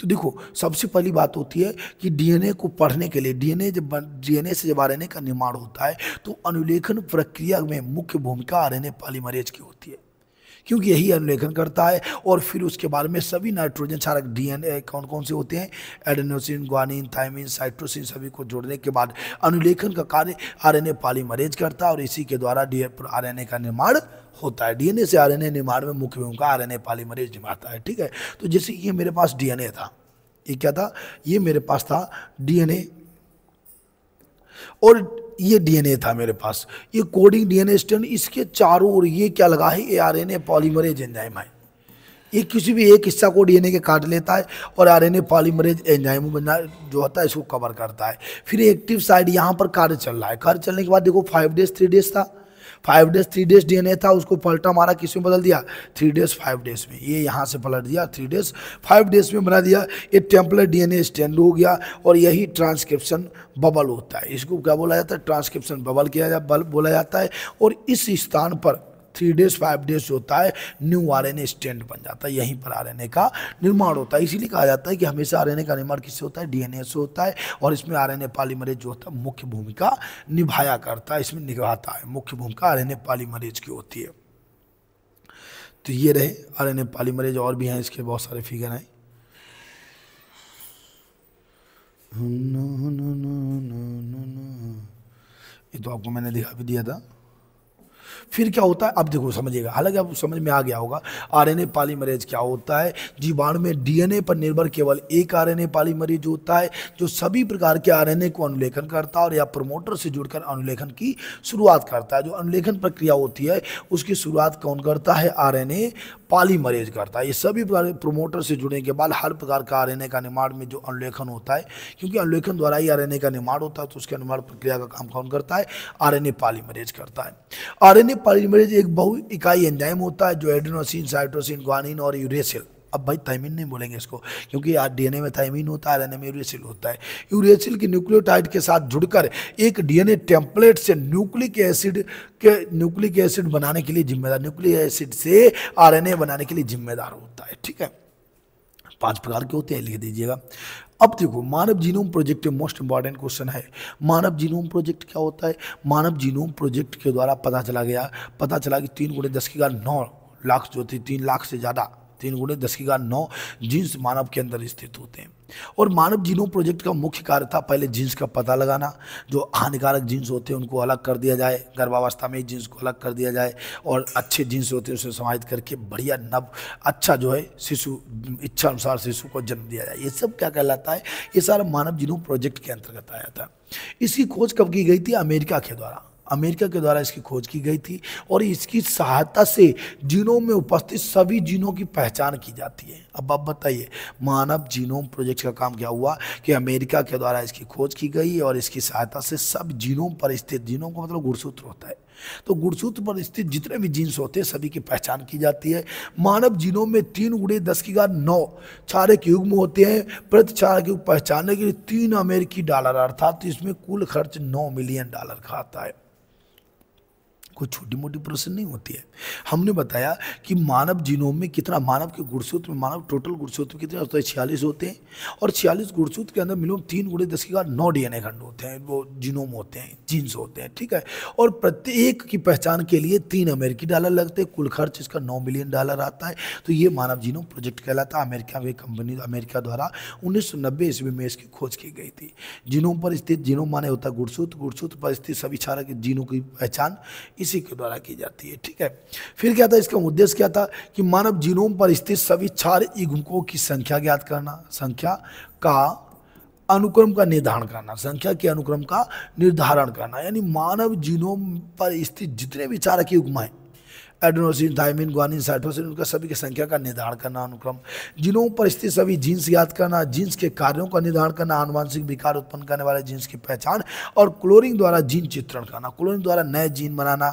तो देखो सबसे पहली बात होती है कि डीएनए को पढ़ने के लिए, डीएनए से जब आरएनए का निर्माण होता है तो अनुलेखन प्रक्रिया में मुख्य भूमिका आरएनए पॉलीमरेज की होती है, क्योंकि यही अनुलेखन करता है। और फिर उसके बाद में सभी नाइट्रोजन क्षारक डीएनए कौन कौन से होते हैं, एडेनोसिन, ग्वानिन, थाइमिन, साइटोसिन, सभी को जोड़ने के बाद अनुलेखन का कार्य आरएनए पॉलीमरेज करता है और इसी के द्वारा आरएनए का निर्माण होता है। डीएनए से आरएनए निर्माण में मुख्य भूमिका आरएनए पॉलीमरेज निभाता है। ठीक है, तो जैसे ये मेरे पास डीएनए था, ये क्या था, ये मेरे पास था डीएनए, और ये डीएनए था मेरे पास, ये कोडिंग डीएनए स्ट्रैंड, इसके चारों ओर ये क्या लगा है, ये आरएनए पॉलीमरेज एंजाइम है। ये किसी भी एक हिस्सा को डीएनए के काट लेता है और आरएनए पॉलीमरेज एंजाइम बनना जो होता है इसको कवर करता है। फिर एक्टिव साइड यहाँ पर कार्य चल रहा है, कार्य चलने के बाद देखो 5 डेज 3 डेज था, 5 डेज 3 डेज डीएनए था, उसको पलटा मारा, किस में बदल दिया, 3 डेज 5 डेज में, ये यहाँ से पलट दिया, 3 डेज 5 डेज में बना दिया। ये टेम्पलेट डीएनए स्टैंड हो गया और यही ट्रांसक्रिप्शन बबल होता है। इसको क्या बोला जाता है, ट्रांसक्रिप्शन बबल बोला जाता है। और इस स्थान पर 3 डेज 5 डेज होता है, न्यू आरएनए स्टैंड बन जाता है, यहीं पर आरएनए का निर्माण होता है। इसीलिए कहा जाता है कि हमेशा आरएनए का निर्माण किससे होता है, डीएनए से होता है। और इसमें आरएनए पॉलीमरेज जो होता है मुख्य भूमिका निभाया करता है, इसमें निभाता है, मुख्य भूमिका आरएनए पॉलीमरेज की होती है। तो ये रहे आरएनए पॉलीमरेज, और भी हैं इसके बहुत सारे फिगर हैं। ये तो आपको मैंने दिखा भी दिया था। फिर क्या होता है, अब देखो समझिएगा, हालांकि अब समझ में आ गया होगा आरएनए पॉलीमरेज क्या होता है। जीवाणु में डीएनए पर निर्भर केवल एक आरएनए पॉलीमरेज होता है जो सभी प्रकार के आरएनए को अनुलेखन करता है और या प्रमोटर से जुड़कर अनुलेखन की शुरुआत करता है। जो अनुलेखन प्रक्रिया होती है उसकी शुरुआत कौन करता है, आरएनए पॉलीमरेज करता है। ये सभी प्रकार प्रमोटर से जुड़ने के बाद हर प्रकार का आरएनए का निर्माण में जो अनुलेखन होता है, क्योंकि अनुलेखन द्वारा ही आरएनए का निर्माण होता है, तो उसके निर्माण प्रक्रिया का काम कौन करता है, आरएनए पॉलीमरेज करता है। आरएनए पॉलीमरेज एक बहु इकाई एंजाइम होता है जो एडेनोसिन, साइटोसिन, ग्वानिन और यूरेसिल, अब भाई थाइमिन नहीं बोलेंगे इसको, क्योंकि डीएनए में थाइमिन होता है, आरएनए में यूरेसिल होता है। यूरेसिल के न्यूक्लियोटाइड के साथ जुड़कर एक डीएनए टेम्पलेट से न्यूक्लिक एसिड बनाने के लिए जिम्मेदार, न्यूक्लिक एसिड से आरएनए बनाने के लिए जिम्मेदार होता है। ठीक है, 5 प्रकार के होते हैं, लिख दीजिएगा। अब देखो मानव genome project most important question है, मानव जीनोम प्रोजेक्ट क्या होता है। मानव जीनोम प्रोजेक्ट के द्वारा पता चला कि 3 × 10⁹ लाख जो थी, 3 लाख से ज़्यादा, 3 × 10⁹ जीन्स मानव के अंदर स्थित होते हैं। और मानव जीनोम प्रोजेक्ट का मुख्य कार्य था पहले जीन्स का पता लगाना, जो हानिकारक जीन्स होते हैं उनको अलग कर दिया जाए, गर्भावस्था में जीन्स को अलग कर दिया जाए, और अच्छे जीन्स होते हैं उसे समाहित करके बढ़िया अच्छा जो है शिशु, इच्छा अनुसार शिशु को जन्म दिया जाए। ये सब क्या कहलाता है, ये सारा मानव जीनोम प्रोजेक्ट के अंतर्गत आया था। इसकी खोज कब की गई थी, अमेरिका के द्वारा इसकी खोज की गई थी। और इसकी सहायता से जीनोम में उपस्थित सभी जीनों की पहचान की जाती है। अब आप बताइए, मानव जीनोम प्रोजेक्ट का काम क्या हुआ कि अमेरिका के द्वारा इसकी खोज की गई और इसकी सहायता से सब जीनों पर स्थित, जीनों का मतलब गुणसूत्र होता है, तो गुणसूत्र पर स्थित जितने भी जीन्स होते हैं सभी की पहचान की जाती है। मानव जीनोम में 3 × 10⁹ क्षारक युग्म होते हैं। प्रति क्षारक युग्म पहचानने के लिए $3 अमेरिकी, अर्थात इसमें कुल खर्च $9 मिलियन का आता है। कोई छोटी मोटी प्रोसेस नहीं होती है। हमने बताया कि मानव जीनोम में कितना, मानव के गुणसूत्र में, मानव टोटल गुणसूत्र कितने होते हैं, 46 होते हैं, और 46 गुणसूत्र के अंदर मिनिमम 3 × 10⁹ डीएनए खंड होते हैं, वो जीनोम होते हैं, जीन्स होते हैं। ठीक है, और प्रत्येक की पहचान के लिए $3 अमेरिकी लगते हैं, कुल खर्च इसका $9 मिलियन आता है। तो ये मानव जीनोम प्रोजेक्ट कहलाता है। अमेरिका द्वारा 1990 ईस्वी में इसकी खोज की गई थी। जीनोम पर स्थित, जीनोम माने होता है गुणसूत्र पर स्थित सभी क्षारक जीनों की पहचान इसी के द्वारा की जाती है। ठीक है, फिर क्या था, इसका उद्देश्य क्या था कि मानव जीनोम पर स्थित सभी क्षार युग्मकों की संख्या ज्ञात करना, संख्या का अनुक्रम का निर्धारण करना, संख्या के अनुक्रम का निर्धारण करना, यानी मानव जीनोम पर स्थित जितने भी चारक युग्म हैं, एडेनोसिन, थाइमिन, ग्वानिन, साइटोसिन, उनका सभी की संख्या का निर्धारण करना अनुक्रम, जीनोम पर स्थित सभी जीन्स याद करना, जीन्स के कार्यों का निर्धारण करना, आनुवांशिक विकार उत्पन्न करने वाले जीन्स की पहचान, और क्लोनिंग द्वारा जीन चित्रण करना, क्लोनिंग द्वारा नए जीन बनाना,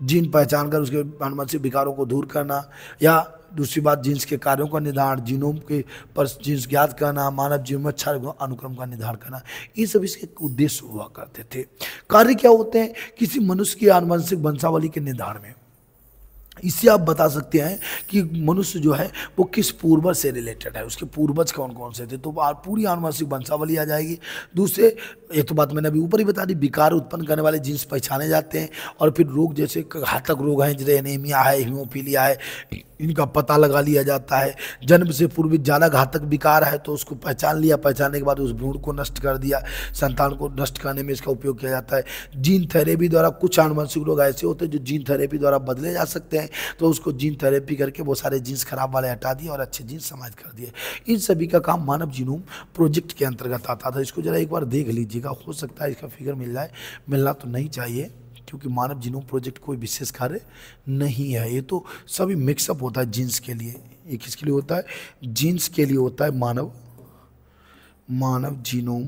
जीन पहचान कर उसके आनुवंशिक विकारों को दूर करना, या दूसरी बात जीन्स के कार्यों का निर्धारण, जीनोम के पर जीन्स ज्ञात करना, मानव जीवन में अनुक्रम का निर्धारण करना, ये सब इसके उद्देश्य हुआ करते थे। कार्य क्या होते हैं किसी मनुष्य की आनुवंशिक वंशावली के निर्धारण में। इससे आप बता सकते हैं कि मनुष्य जो है वो किस पूर्वज से रिलेटेड है, उसके पूर्वज कौन कौन से थे, तो पूरी आनुवंशिक वंशावली आ जाएगी। दूसरे, ये तो बात मैंने अभी ऊपर ही बता दी, विकार उत्पन्न करने वाले जीन्स पहचाने जाते हैं, और फिर रोग जैसे घातक रोग हैं जैसे एनीमिया है, हीमोफीलिया है, इनका पता लगा लिया जाता है। जन्म से पूर्व ज़्यादा घातक विकार है तो उसको पहचान लिया, पहचानने के बाद उस भ्रूण को नष्ट कर दिया, संतान को नष्ट करने में इसका उपयोग किया जाता है। जीन थेरेपी द्वारा कुछ आनुवंशिक रोग ऐसे होते हैं जो जीन थेरेपी द्वारा बदले जा सकते हैं, तो उसको जीन थेरेपी करके वो सारे जीन्स खराब वाले हटा दिए और अच्छे जीन्स समाज कर दिए। इन सभी का काम मानव जीनोम प्रोजेक्ट के अंतर्गत आता था। इसको जरा एक बार देख लीजिएगा, हो सकता है इसका फिगर मिल जाए, मिलना तो नहीं चाहिए क्योंकि मानव जीनोम प्रोजेक्ट कोई विशेष कार्य नहीं है, ये तो सभी मिक्सअप होता है जीन्स के लिए। ये किसके लिए होता है? जीन्स के लिए होता है मानव जीनोम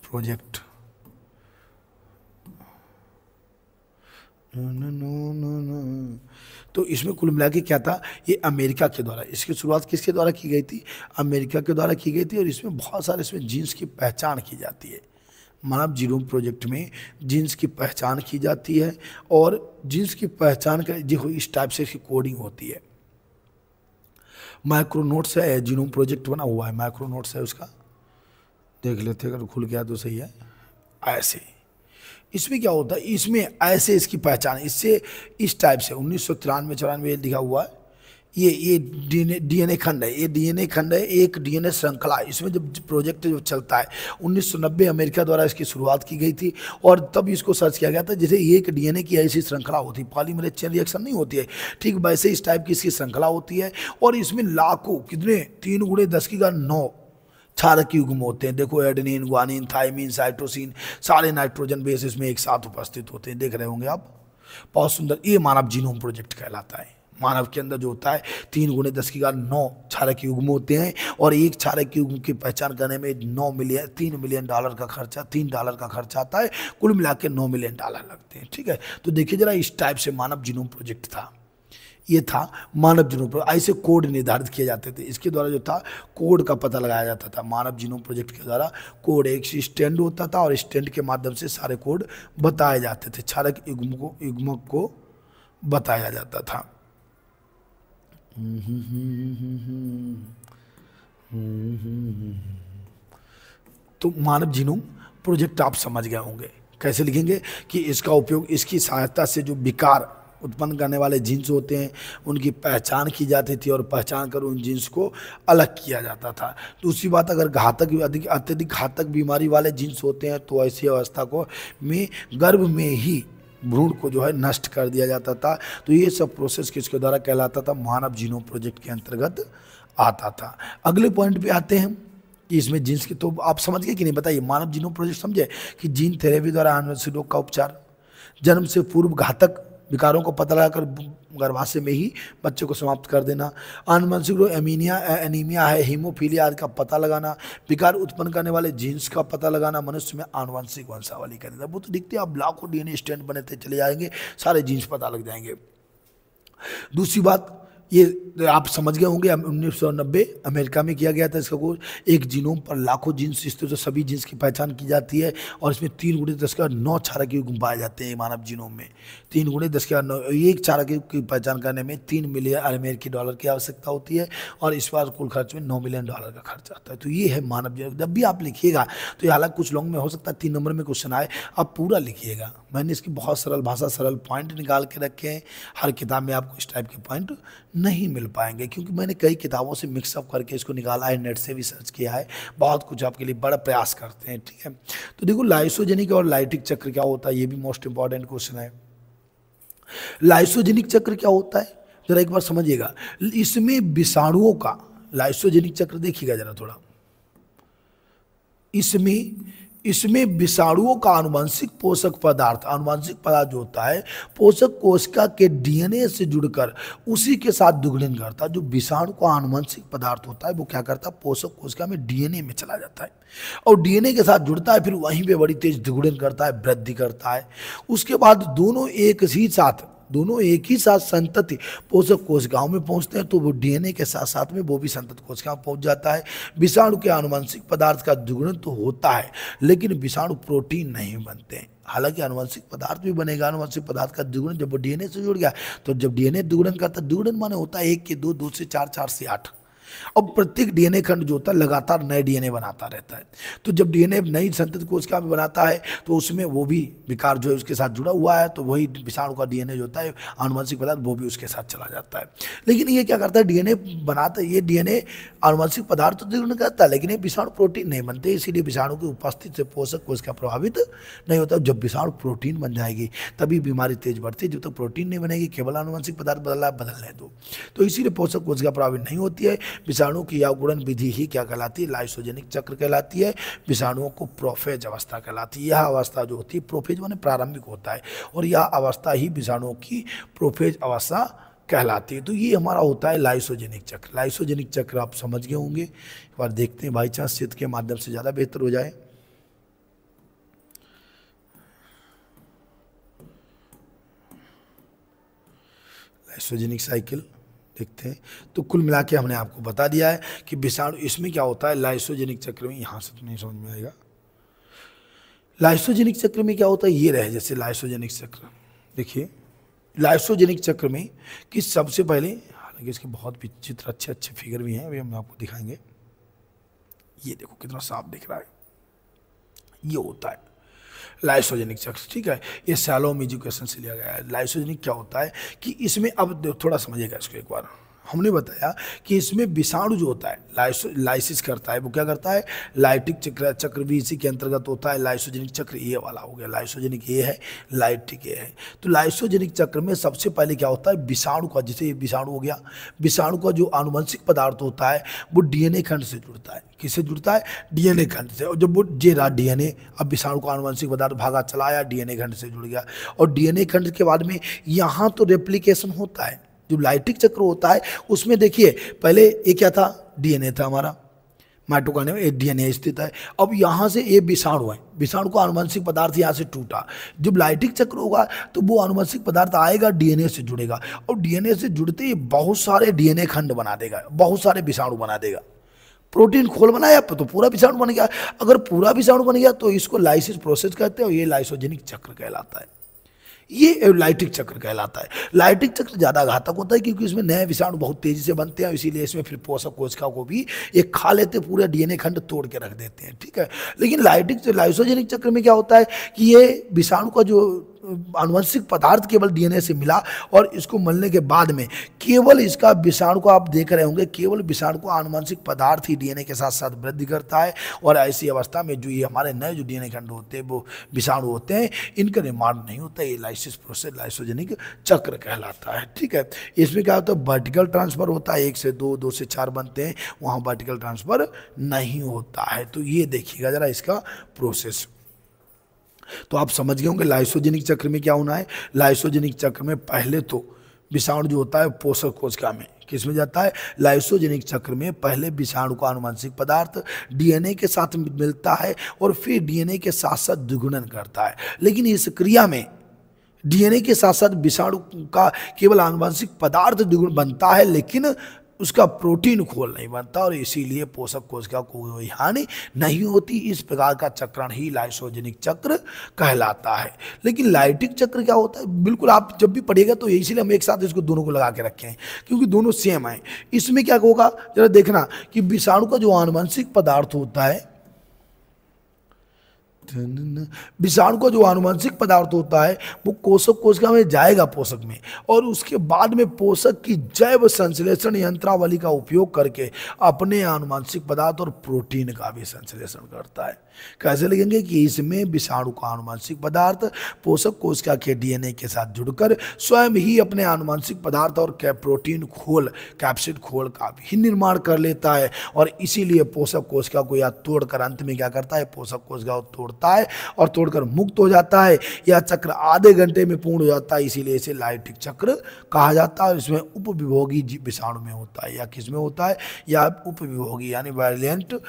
प्रोजेक्ट। तो इसमें कुल मिला के क्या था, ये अमेरिका के द्वारा, इसकी शुरुआत किसके द्वारा की गई थी? अमेरिका के द्वारा की गई थी, और इसमें बहुत सारे इसमें जीन्स की पहचान की जाती है। मानव जीनोम प्रोजेक्ट में जीन्स की पहचान की जाती है, और जीन्स की पहचान कर देखो इस टाइप से इसकी कोडिंग होती है। माइक्रोनोट्स है, जीनोम प्रोजेक्ट बना हुआ है, माइक्रोनोट्स है उसका, देख लेते अगर खुल गया तो सही है। ऐसे इसमें क्या होता है, इसमें ऐसे इसकी पहचान इससे इस टाइप से 1993-94 लिखा हुआ है। ये डीएनए खंड है, ये डीएनए खंड है, एक डीएनए श्रृंखला। इसमें जब प्रोजेक्ट जो चलता है 1990 अमेरिका द्वारा इसकी शुरुआत की गई थी, और तब इसको सर्च किया गया था जैसे एक डीएनए की ऐसी श्रृंखला होती है, पॉलीमरेज चेन रिएक्शन नहीं होती है, ठीक वैसे इस टाइप की इसकी श्रृंखला होती है। और इसमें लाखों, कितने 3 × 10⁹ क्षारक युग्म होते हैं। देखो एडेनिन, ग्वानिन, थाइमिन, साइटोसिन, सारे नाइट्रोजन बेस इसमें एक साथ उपस्थित होते हैं, देख रहे होंगे आप, बहुत सुंदर। ये मानव जीनोम प्रोजेक्ट कहलाता है। मानव के अंदर जो होता है 3 × 10⁹ क्षारक युग्म होते हैं, और एक क्षारक युग्म की पहचान करने में $3 मिलियन का खर्चा, $3 का खर्चा आता है, कुल मिला के $9 मिलियन लगते हैं। ठीक है, तो देखिए जरा इस टाइप से मानव जीनोम प्रोजेक्ट था। ये था मानव जीनोम प्रोजेक्ट। ऐसे कोड निर्धारित किए जाते थे, इसके द्वारा जो था कोड का पता लगाया जाता था। मानव जीनोम प्रोजेक्ट के द्वारा कोड, एक स्टैंड होता था और स्टैंड के माध्यम से सारे कोड बताए जाते थे, क्षारक युग्म को बताया जाता था। तो मानव जीनोम प्रोजेक्ट आप समझ गए होंगे। कैसे लिखेंगे कि इसका उपयोग, इसकी सहायता से जो विकार उत्पन्न करने वाले जीन्स होते हैं उनकी पहचान की जाती थी, और पहचान कर उन जीन्स को अलग किया जाता था। दूसरी बात, अगर अत्यधिक घातक बीमारी वाले जीन्स होते हैं तो ऐसी अवस्था को में गर्भ में ही भ्रूण को जो है नष्ट कर दिया जाता था। तो ये सब प्रोसेस किसके द्वारा कहलाता था? मानव जीनोम प्रोजेक्ट के अंतर्गत आता था। अगले पॉइंट पे आते हैं कि इसमें जीन्स की, तो आप समझ गए कि नहीं बताइए? मानव जीनोम प्रोजेक्ट समझे कि जीन थेरेपी द्वारा आनुवंशिक रोग का उपचार, जन्म से पूर्व घातक विकारों को पता लगाकर गर्भाशय में ही बच्चे को समाप्त कर देना, आनुवंशिक रोग एनीमिया है, हीमोफीलिया आदि का पता लगाना, विकार उत्पन्न करने वाले जीन्स का पता लगाना, मनुष्य में आनुवंशिक वंशावली कर देना। वो तो दिखते हैं, आप लाखों डीएनए स्टैंड बनते चले जाएंगे, सारे जीन्स पता लग जाएंगे। दूसरी बात, ये आप समझ गए होंगे 1990 अमेरिका में किया गया था इसका कोर्स। एक जीनोम पर लाखों जीन्स स्थित, तो सभी जीन्स की पहचान की जाती है, और इसमें 3 × 10⁹ क्षारक युग्म पाए जाते हैं मानव जीनोम में। 3 × 10⁹ एक क्षारक युग्म की पहचान करने में $3 मिलियन अमेरिकी की आवश्यकता होती है, और इस बार कुल खर्च में $9 मिलियन का खर्च आता है। तो ये है मानव जीनोम। जब भी आप लिखिएगा तो ये, हालांकि कुछ लोगों में हो सकता है 3 नंबर में क्वेश्चन आए, आप पूरा लिखिएगा। मैंने इसकी बहुत सरल भाषा, सरल पॉइंट निकाल के रखे हैं। हर किताब में आपको इस टाइप के पॉइंट नहीं मिल पाएंगे, क्योंकि मैंने कई किताबों से मिक्सअप करके इसको निकाला है, नेट से भी सर्च किया है, बहुत कुछ आपके लिए बड़ा प्रयास करते हैं। ठीक है, तो देखो लाइसोजेनिक और लाइटिक चक्र क्या होता है, ये भी मोस्ट इंपॉर्टेंट क्वेश्चन है। लाइसोजेनिक चक्र क्या होता है जरा एक बार समझिएगा। इसमें विषाणुओं का, लाइसोजेनिक चक्र देखिएगा जरा थोड़ा, इसमें विषाणुओं का आनुवंशिक पोषक पदार्थ, आनुवंशिक पदार्थ जो होता है पोषक कोशिका के डीएनए से जुड़कर उसी के साथ दुगुणन करता है। जो विषाणु का आनुवंशिक पदार्थ होता है वो क्या करता है, पोषक कोशिका में डीएनए में चला जाता है और डीएनए के साथ जुड़ता है, फिर वहीं पे बड़ी तेज दुगुणन करता है, वृद्धि करता है। उसके बाद दोनों एक ही साथ संतति पोषक कोशिकाओं में पहुंचते हैं, तो वो डीएनए के साथ साथ में वो भी संतति कोशिकाओं में पहुंच जाता है। विषाणु के आनुवंशिक पदार्थ का दुगुणन तो होता है, लेकिन विषाणु प्रोटीन नहीं बनते हैं। हालांकि आनुवंशिक पदार्थ भी बनेगा, आनुवंशिक पदार्थ का दुगुणन जब वो डीएनए से जुड़ गया, तो जब डीएनए दुगुणन करता है, दुगुणन माने होता है 1 के 2, 2 से 4, 4 से 8। अब प्रत्येक डीएनए खंड जो होता है लगातार नए डीएनए बनाता रहता है, तो जब डीएनए नई संतति कोशिका में बनाता है तो उसमें वो भी विकार जो है उसके साथ जुड़ा हुआ है, तो वही विषाणु का डीएनए जो होता है आनुवंशिक पदार्थ वो भी उसके साथ चला जाता है। लेकिन ये क्या करता है, डीएनए बनाता है, ये डीएनए आनुवंशिक पदार्थ तो दुगुणन करता है, लेकिन ये विषाणु प्रोटीन नहीं बनते, इसीलिए विषाणु की उपस्थिति से पोषक कोशिका प्रभावित नहीं होता। जब विषाणु प्रोटीन बन जाएगी तभी बीमारी तेज बढ़ती है, जब तक प्रोटीन नहीं बनेगी, केवल आनुवंशिक पदार्थ बदलने दो, तो इसीलिए पोषक कोशिका प्रभावित नहीं होती है। विषाणु की यह गुणन विधि ही क्या कहलाती है, लाइसोजेनिक चक्र कहलाती है। विषाणुओं को प्रोफेज अवस्था कहलाती है। यह अवस्था जो होती है, प्रोफेज माने प्रारंभिक होता है, और यह अवस्था ही विषाणुओं की प्रोफेज अवस्था कहलाती है। तो ये हमारा होता है लाइसोजेनिक चक्र। लाइसोजेनिक चक्र आप समझ गए होंगे, एक बार देखते हैं, बाई चांस चित्र के माध्यम से ज़्यादा बेहतर हो जाए। लाइसोजेनिक साइकिल देखते हैं। तो कुल मिला के हमने आपको बता दिया है कि विषाणु, इसमें क्या होता है लाइसोजेनिक चक्र में, यहाँ से तो नहीं समझ में आएगा। लाइसोजेनिक चक्र में क्या होता है, ये रहे जैसे लाइसोजेनिक चक्र, देखिए लाइसोजेनिक चक्र में कि सबसे पहले, हालांकि इसके बहुत भी चित्र अच्छे अच्छे फिगर भी हैं, अभी हम आपको दिखाएंगे। ये देखो कितना साफ दिख रहा है, ये होता है लाइसोजेनिक चक्र, ठीक है। ये सैलोम एजुकेशन से लिया गया है। लाइसोजेनिक क्या होता है कि इसमें, अब थोड़ा समझिएगा इसको एक बार, हमने बताया कि इसमें विषाणु जो होता है लाइसिस करता है, वो क्या करता है, लाइटिक चक्र भी इसी के अंतर्गत होता है। लाइसोजेनिक चक्र ये वाला हो गया, लाइसोजेनिक ये है, लाइटिक ये है। तो लाइसोजेनिक चक्र में सबसे पहले क्या होता है, विषाणु का, जैसे ये विषाणु हो गया, विषाणु का जो आनुवंशिक पदार्थ होता है वो डीएनए खंड से जुड़ता है। किससे जुड़ता है, डीएनए खंड से। और जब वो जेरा डीएनए, अब विषाणु का आनुवंशिक पदार्थ भागा चलाया, डीएनए खंड से जुड़ गया, और डीएनए खंड के बाद में यहाँ तो रेप्लिकेशन होता है। जो लाइटिक चक्र होता है उसमें देखिए, पहले ये क्या था, डीएनए था हमारा, माइटोकॉन्ड्रिया में डीएनए स्थित है। अब यहाँ से ये विषाणु है, विषाणु का आनुवंशिक पदार्थ यहाँ से टूटा। जब लाइटिक चक्र होगा तो वो आनुवंशिक पदार्थ आएगा, डीएनए से जुड़ेगा, और डीएनए से जुड़ते ही बहुत सारे डीएनए खंड बना देगा, बहुत सारे विषाणु बना देगा। प्रोटीन खोल बनाया तो पूरा विषाणु बन गया। अगर पूरा विषाणु बन गया तो इसको लाइसिस प्रोसेस कहते हैं, और ये लाइसोजेनिक चक्र कहलाता है। ये लाइटिक चक्र कहलाता है। लाइटिक चक्र ज़्यादा घातक होता है क्योंकि इसमें नए विषाणु बहुत तेजी से बनते हैं, इसीलिए इसमें फिर पोषक कोशिका को भी ये खा लेते, पूरे डीएनए खंड तोड़ के रख देते हैं, ठीक है। लेकिन लाइसोजेनिक चक्र में क्या होता है कि ये विषाणु का जो आनुवंशिक पदार्थ केवल डीएनए से मिला, और इसको मिलने के बाद में केवल इसका विषाणु को आप देख रहे होंगे, केवल विषाणु को आनुवंशिक पदार्थ ही डीएनए के साथ साथ वृद्धि करता है। और ऐसी अवस्था में जो ये हमारे नए जो डीएनए खंड होते हैं वो विषाणु होते हैं, इनका निर्माण नहीं होता। ये लाइसिस प्रोसेस लाइसोजेनिक चक्र कहलाता है, ठीक है। इसमें क्या होता है, वर्टिकल ट्रांसफर होता है, 1 से 2, 2 से 4 बनते हैं, वहाँ वर्टिकल ट्रांसफर नहीं होता है। तो ये देखिएगा जरा इसका प्रोसेस। तो आप समझ गए होंगे लाइसोजेनिक चक्र में क्या होना है। लाइसोजेनिक चक्र में पहले तो विषाणु जो होता है पोषक कोशिका में, किस में जाता है, लाइसोजेनिक चक्र में पहले विषाणु का आनुवंशिक पदार्थ डीएनए के साथ मिलता है और फिर डीएनए के साथ साथ द्विगुणन करता है। लेकिन इस क्रिया में डीएनए के साथ साथ विषाणु का केवल आनुवंशिक पदार्थ द्विगुण बनता है, लेकिन उसका प्रोटीन खोल नहीं बनता, और इसीलिए पोषक कोशिका को कोई हानि नहीं होती। इस प्रकार का चक्रण ही लाइसोजेनिक चक्र कहलाता है। लेकिन लाइटिक चक्र क्या होता है, बिल्कुल आप जब भी पढ़िएगा तो इसीलिए हम एक साथ इसको दोनों को लगा के रखे हैं, क्योंकि दोनों सेम हैं। इसमें क्या होगा जरा देखना कि विषाणु का जो आनुवंशिक पदार्थ होता है, विषाणु का जो आनुवंशिक पदार्थ होता है वो कोशक कोशिका में जाएगा पोषक में, और उसके बाद में पोषक की जैव संश्लेषण यंत्रावली का उपयोग करके अपने आनुवंशिक पदार्थ और प्रोटीन का भी संश्लेषण करता है। कैसे लिखेंगे कि इसमें विषाणु का आनुवंशिक पदार्थ पोषक कोशिका के डीएनए के साथ जुड़कर स्वयं ही अपने आनुवंशिक पदार्थ और प्रोटीन खोल, कैप्सिड खोल का भी निर्माण कर लेता है, और इसीलिए पोषक कोशिका को या तोड़कर अंत में क्या करता है, पोषक कोशिका को तोड़ता है और तोड़कर मुक्त हो जाता है। यह चक्र आधे घंटे में पूर्ण हो जाता है, इसीलिए इसे लाइटिक चक्र कहा जाता है। इसमें उपविभोगी विषाणु में होता है, या किसमें होता है, या उपविभोगी यानी वायलेंट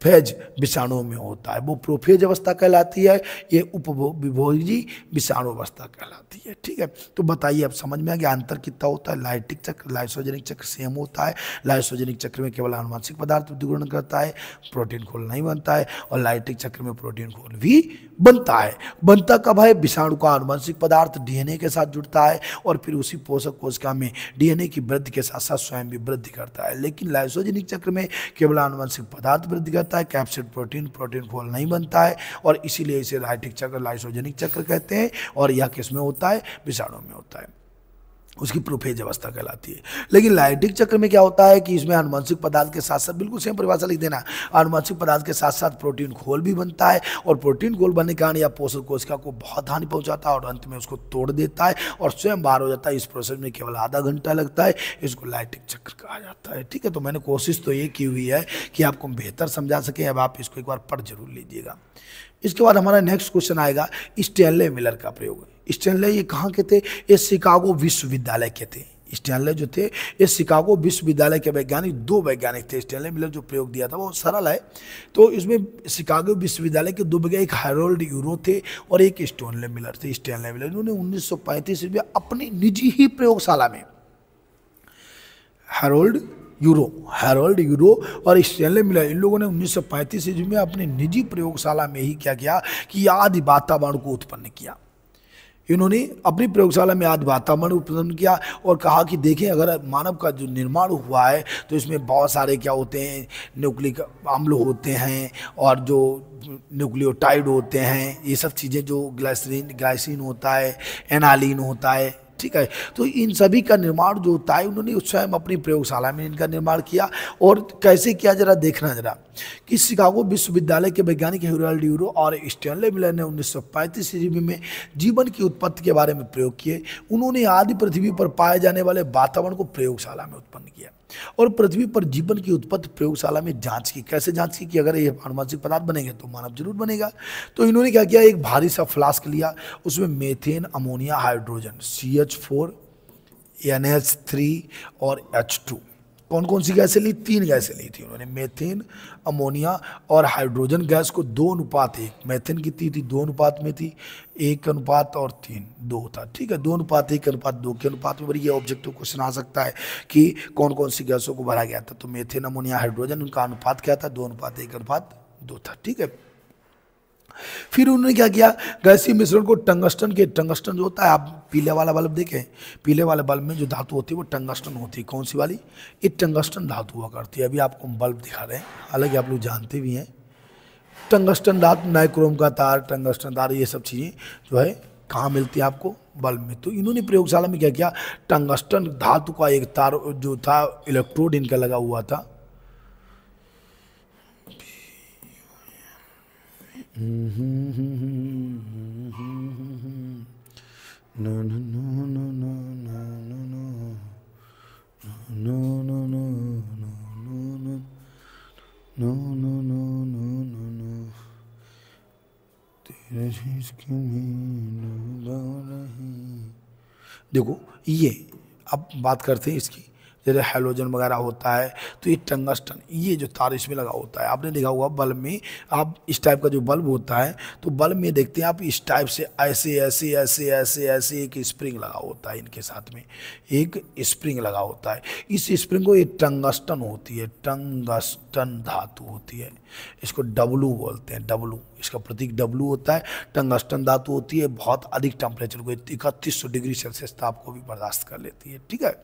फेज विषाणु में होता है। वो प्रोफेज अवस्था कहलाती है, ये उपविभोगी विषाणु अवस्था कहलाती है। ठीक है, तो बताइए अब समझ में आ गया अंतर कितना होता है। लाइटिक चक्र, लाइसोजेनिक चक्र सेम होता है। लाइसोजेनिक चक्र में केवल आनुवंशिक पदार्थ वृद्धिकरण करता है, प्रोटीन खोल नहीं बनता है, और लाइटिक चक्र में प्रोटीन खोल भी बनता है। बनता कब है, विषाणु का आनुवंशिक पदार्थ डीएनए के साथ जुड़ता है और फिर उसी पोषक कोशिका में डीएनए की वृद्धि के साथ साथ स्वयं भी वृद्धि करता है। लेकिन लाइसोजेनिक चक्र में केवल आनुवंशिक पदार्थ वृद्धि करता है, कैप्सिड प्रोटीन खोल नहीं बनता है, और इसीलिए इसे लाइटिक चक्र, लाइसोजेनिक चक्र कहते हैं। और यह किसमें होता है, विषाणु में होता है, उसकी प्रोफेज अवस्था कहलाती है। लेकिन लाइटिक चक्र में क्या होता है कि इसमें आनुवंशिक पदार्थ के साथ साथ, बिल्कुल सेम परिभाषा लिख देना, आनुवंशिक पदार्थ के साथ साथ प्रोटीन खोल भी बनता है, और प्रोटीन खोल बनने के कारण यह पोषक कोशिका को बहुत हानि पहुंचाता है और अंत में उसको तोड़ देता है और स्वयं बाहर हो जाता है। इस प्रोसेस में केवल आधा घंटा लगता है, इसको लाइटिक चक्र कहा जाता है। ठीक है, तो मैंने कोशिश तो ये की हुई है कि आपको बेहतर समझा सके। अब आप इसको एक बार पढ़ जरूर लीजिएगा। इसके बाद हमारा नेक्स्ट क्वेश्चन आएगा स्टैनले मिलर का प्रयोग। स्टैनले ये कहाँ के थे, ये शिकागो विश्वविद्यालय के थे। स्टैनले जो थे ये शिकागो विश्वविद्यालय के वैज्ञानिक, दो वैज्ञानिक थे। स्टैनले मिलर जो प्रयोग दिया था वो सरल है, तो इसमें शिकागो विश्वविद्यालय के दो वैज्ञानिक हैरोल्ड यूरो थे और एक स्टैनले मिलर थे। स्टैनले मिलर इन्होंने 1935 में अपनी निजी ही प्रयोगशाला में, हैरोल्ड यूरो और स्टैनले मिलर, इन लोगों ने 1935 ईस्वी में अपनी निजी प्रयोगशाला में ही क्या किया कि आदि वातावरण को उत्पन्न किया। इन्होंने अपनी प्रयोगशाला में आदि वातावरण उत्पन्न किया और कहा कि देखें अगर मानव का जो निर्माण हुआ है तो इसमें बहुत सारे क्या होते हैं, न्यूक्लिक अम्ल होते हैं और जो न्यूक्लियोटाइड होते हैं, ये सब चीज़ें जो ग्लाइसिन होता है, एनालिन होता है। ठीक है, तो इन सभी का निर्माण जो होता है उन्होंने स्वयं अपनी प्रयोगशाला में इनका निर्माण किया। और कैसे किया जरा देखना जरा कि शिकागो विश्वविद्यालय के वैज्ञानिक हैरोल्ड यूरो और स्टैनले मिलर ने 1935 ईस्वी में जीवन की उत्पत्ति के बारे में प्रयोग किए। उन्होंने आदि पृथ्वी पर पाए जाने वाले वातावरण को प्रयोगशाला में उत्पन्न किया और पृथ्वी पर जीवन की उत्पत्ति प्रयोगशाला में जांच की। कैसे जांच की कि अगर ये आनुवंशिक पदार्थ बनेंगे तो मानव जरूर बनेगा। तो इन्होंने क्या किया, एक भारी सा फ्लास्क लिया, उसमें methane, ammonia, hydrogen CH4, NH3 और H2, कौन कौन सी गैसें ली, 3 गैसें ली थी उन्होंने। मेथेन, अमोनिया और हाइड्रोजन गैस को 2:1, मेथेन कितनी थी, 2 में थी, 1:3 था। ठीक है, 2:1:2 के अनुपात में। ये ऑब्जेक्टिव क्वेश्चन आ सकता है कि कौन कौन सी गैसों को भरा गया था। तो मेथेन, अमोनिया, हाइड्रोजन, उनका अनुपात क्या था, 2:1:2 था। ठीक है, फिर उन्होंने क्या किया, गैसीय मिश्रण को टंगस्टन जो होता है, आप पीले वाला बल्ब देखें, पीले वाले बल्ब में जो धातु होती है वो टंगस्टन होती है। कौन सी वाली, ये टंगस्टन धातु हुआ करती है। अभी आपको बल्ब दिखा रहे हैं, हालांकि आप लोग जानते भी हैं। टंगस्टन धातु, नाइक्रोम का तार, टंगस्टन तार, ये सब चीज़ें जो है कहाँ मिलती है आपको, बल्ब में। तो इन्होंने प्रयोगशाला में क्या किया, टंगस्टन धातु का एक तार जो था, इलेक्ट्रोड इनका लगा हुआ था, देखो ये अब बात करते हैं इसकी। जैसे हैलोजन वगैरह होता है तो ये टंगस्टन, ये जो तार इसमें लगा होता है, आपने देखा होगा बल्ब में, आप इस टाइप का जो बल्ब होता है तो बल्ब में देखते हैं आप इस टाइप से ऐसे ऐसे ऐसे ऐसे ऐसे एक स्प्रिंग लगा होता है, इनके साथ में एक स्प्रिंग लगा होता है। इस स्प्रिंग को ये टंगस्टन होती है, टंगस्टन धातु होती है, इसको W बोलते हैं, W, इसका प्रतीक W होता है। टंगस्टन धातु होती है, बहुत अधिक टेम्परेचर को 3100 डिग्री सेल्सियस ताप को भी बर्दाश्त कर लेती है। ठीक है,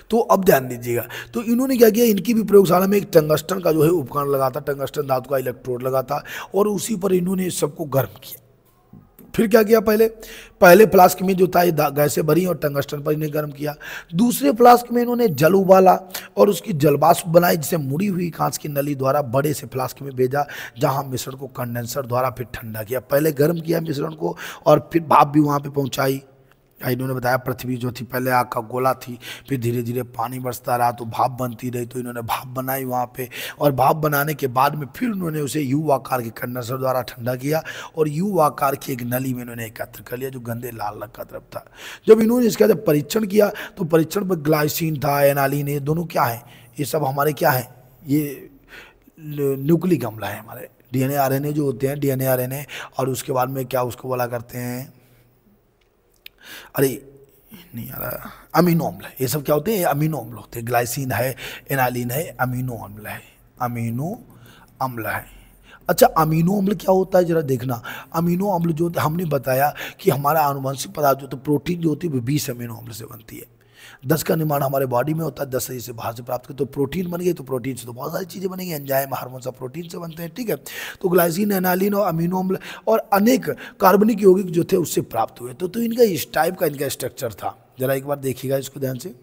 तो अब ध्यान दीजिएगा, तो इन्होंने क्या किया, इनकी भी प्रयोगशाला में एक टंगस्टन का जो है उपकरण लगा था, टंगस्टन धातु का इलेक्ट्रोड लगा था, और उसी पर इन्होंने इस सबको गर्म किया। फिर क्या किया, पहले फ्लास्क में जो था ये गैसें भरी और टंगस्टन पर इन्हें गर्म किया। दूसरे फ्लास्क में इन्होंने जल उबाला और उसकी जलवाष्प बनाई, जिसे मुड़ी हुई कांच की नली द्वारा बड़े से फ्लास्क में भेजा, जहां मिश्रण को कंडेंसर द्वारा फिर ठंडा किया। पहले गर्म किया मिश्रण को और फिर भाप भी वहां पे पहुंचाई। इन्होंने बताया पृथ्वी जो थी पहले आग का गोला थी, फिर धीरे धीरे पानी बरसता रहा तो भाप बनती रही, तो इन्होंने भाप बनाई वहाँ पे, और भाप बनाने के बाद में फिर उन्होंने उसे यू आकार के कंडेंसर द्वारा ठंडा किया और यू आकार की एक नली में इन्होंने एकत्र कर लिया, जो गंदे लाल रंग का द्रव था। जब इन्होंने इसका जब परीक्षण किया तो परीक्षण में ग्लाइसिन था, एनालिन, ये दोनों क्या है, ये सब हमारे क्या है, ये न्यूक्लिक अम्ल है हमारे, DNA RNA जो होते हैं, DNA RNA, और उसके बाद में क्या उसको बोला करते हैं, अरे नहीं आ रहा, अमीनो अम्ल है। ये सब क्या होते हैं, अमीनो अम्ल होते हैं। ग्लाइसिन है, एनालिन है, अमीनो अम्ल है, अमीनो अम्ल है। अच्छा, अमीनो अम्ल क्या होता है जरा देखना। अमीनो अम्ल जो हमने बताया कि हमारा आनुवंशिक पदार्थ जो तो प्रोटीन जो होती है वो 20 अमीनो अम्ल से बनती है। 10 का निर्माण हमारे बॉडी में होता है, 10 से बाहर से प्राप्त करते, तो प्रोटीन बन गई, तो प्रोटीन से तो बहुत सारी चीज़ें बनेंगी, एंजाइम, हार्मोन सब प्रोटीन से बनते हैं, ठीक है। तो ग्लाइसिन, एनालिन और अमीनो अम्ल और अनेक कार्बनिक यौगिक जो थे उससे प्राप्त हुए। तो इनका इस टाइप का इनका स्ट्रक्चर था। जरा एक बार देखिएगा इसको ध्यान से,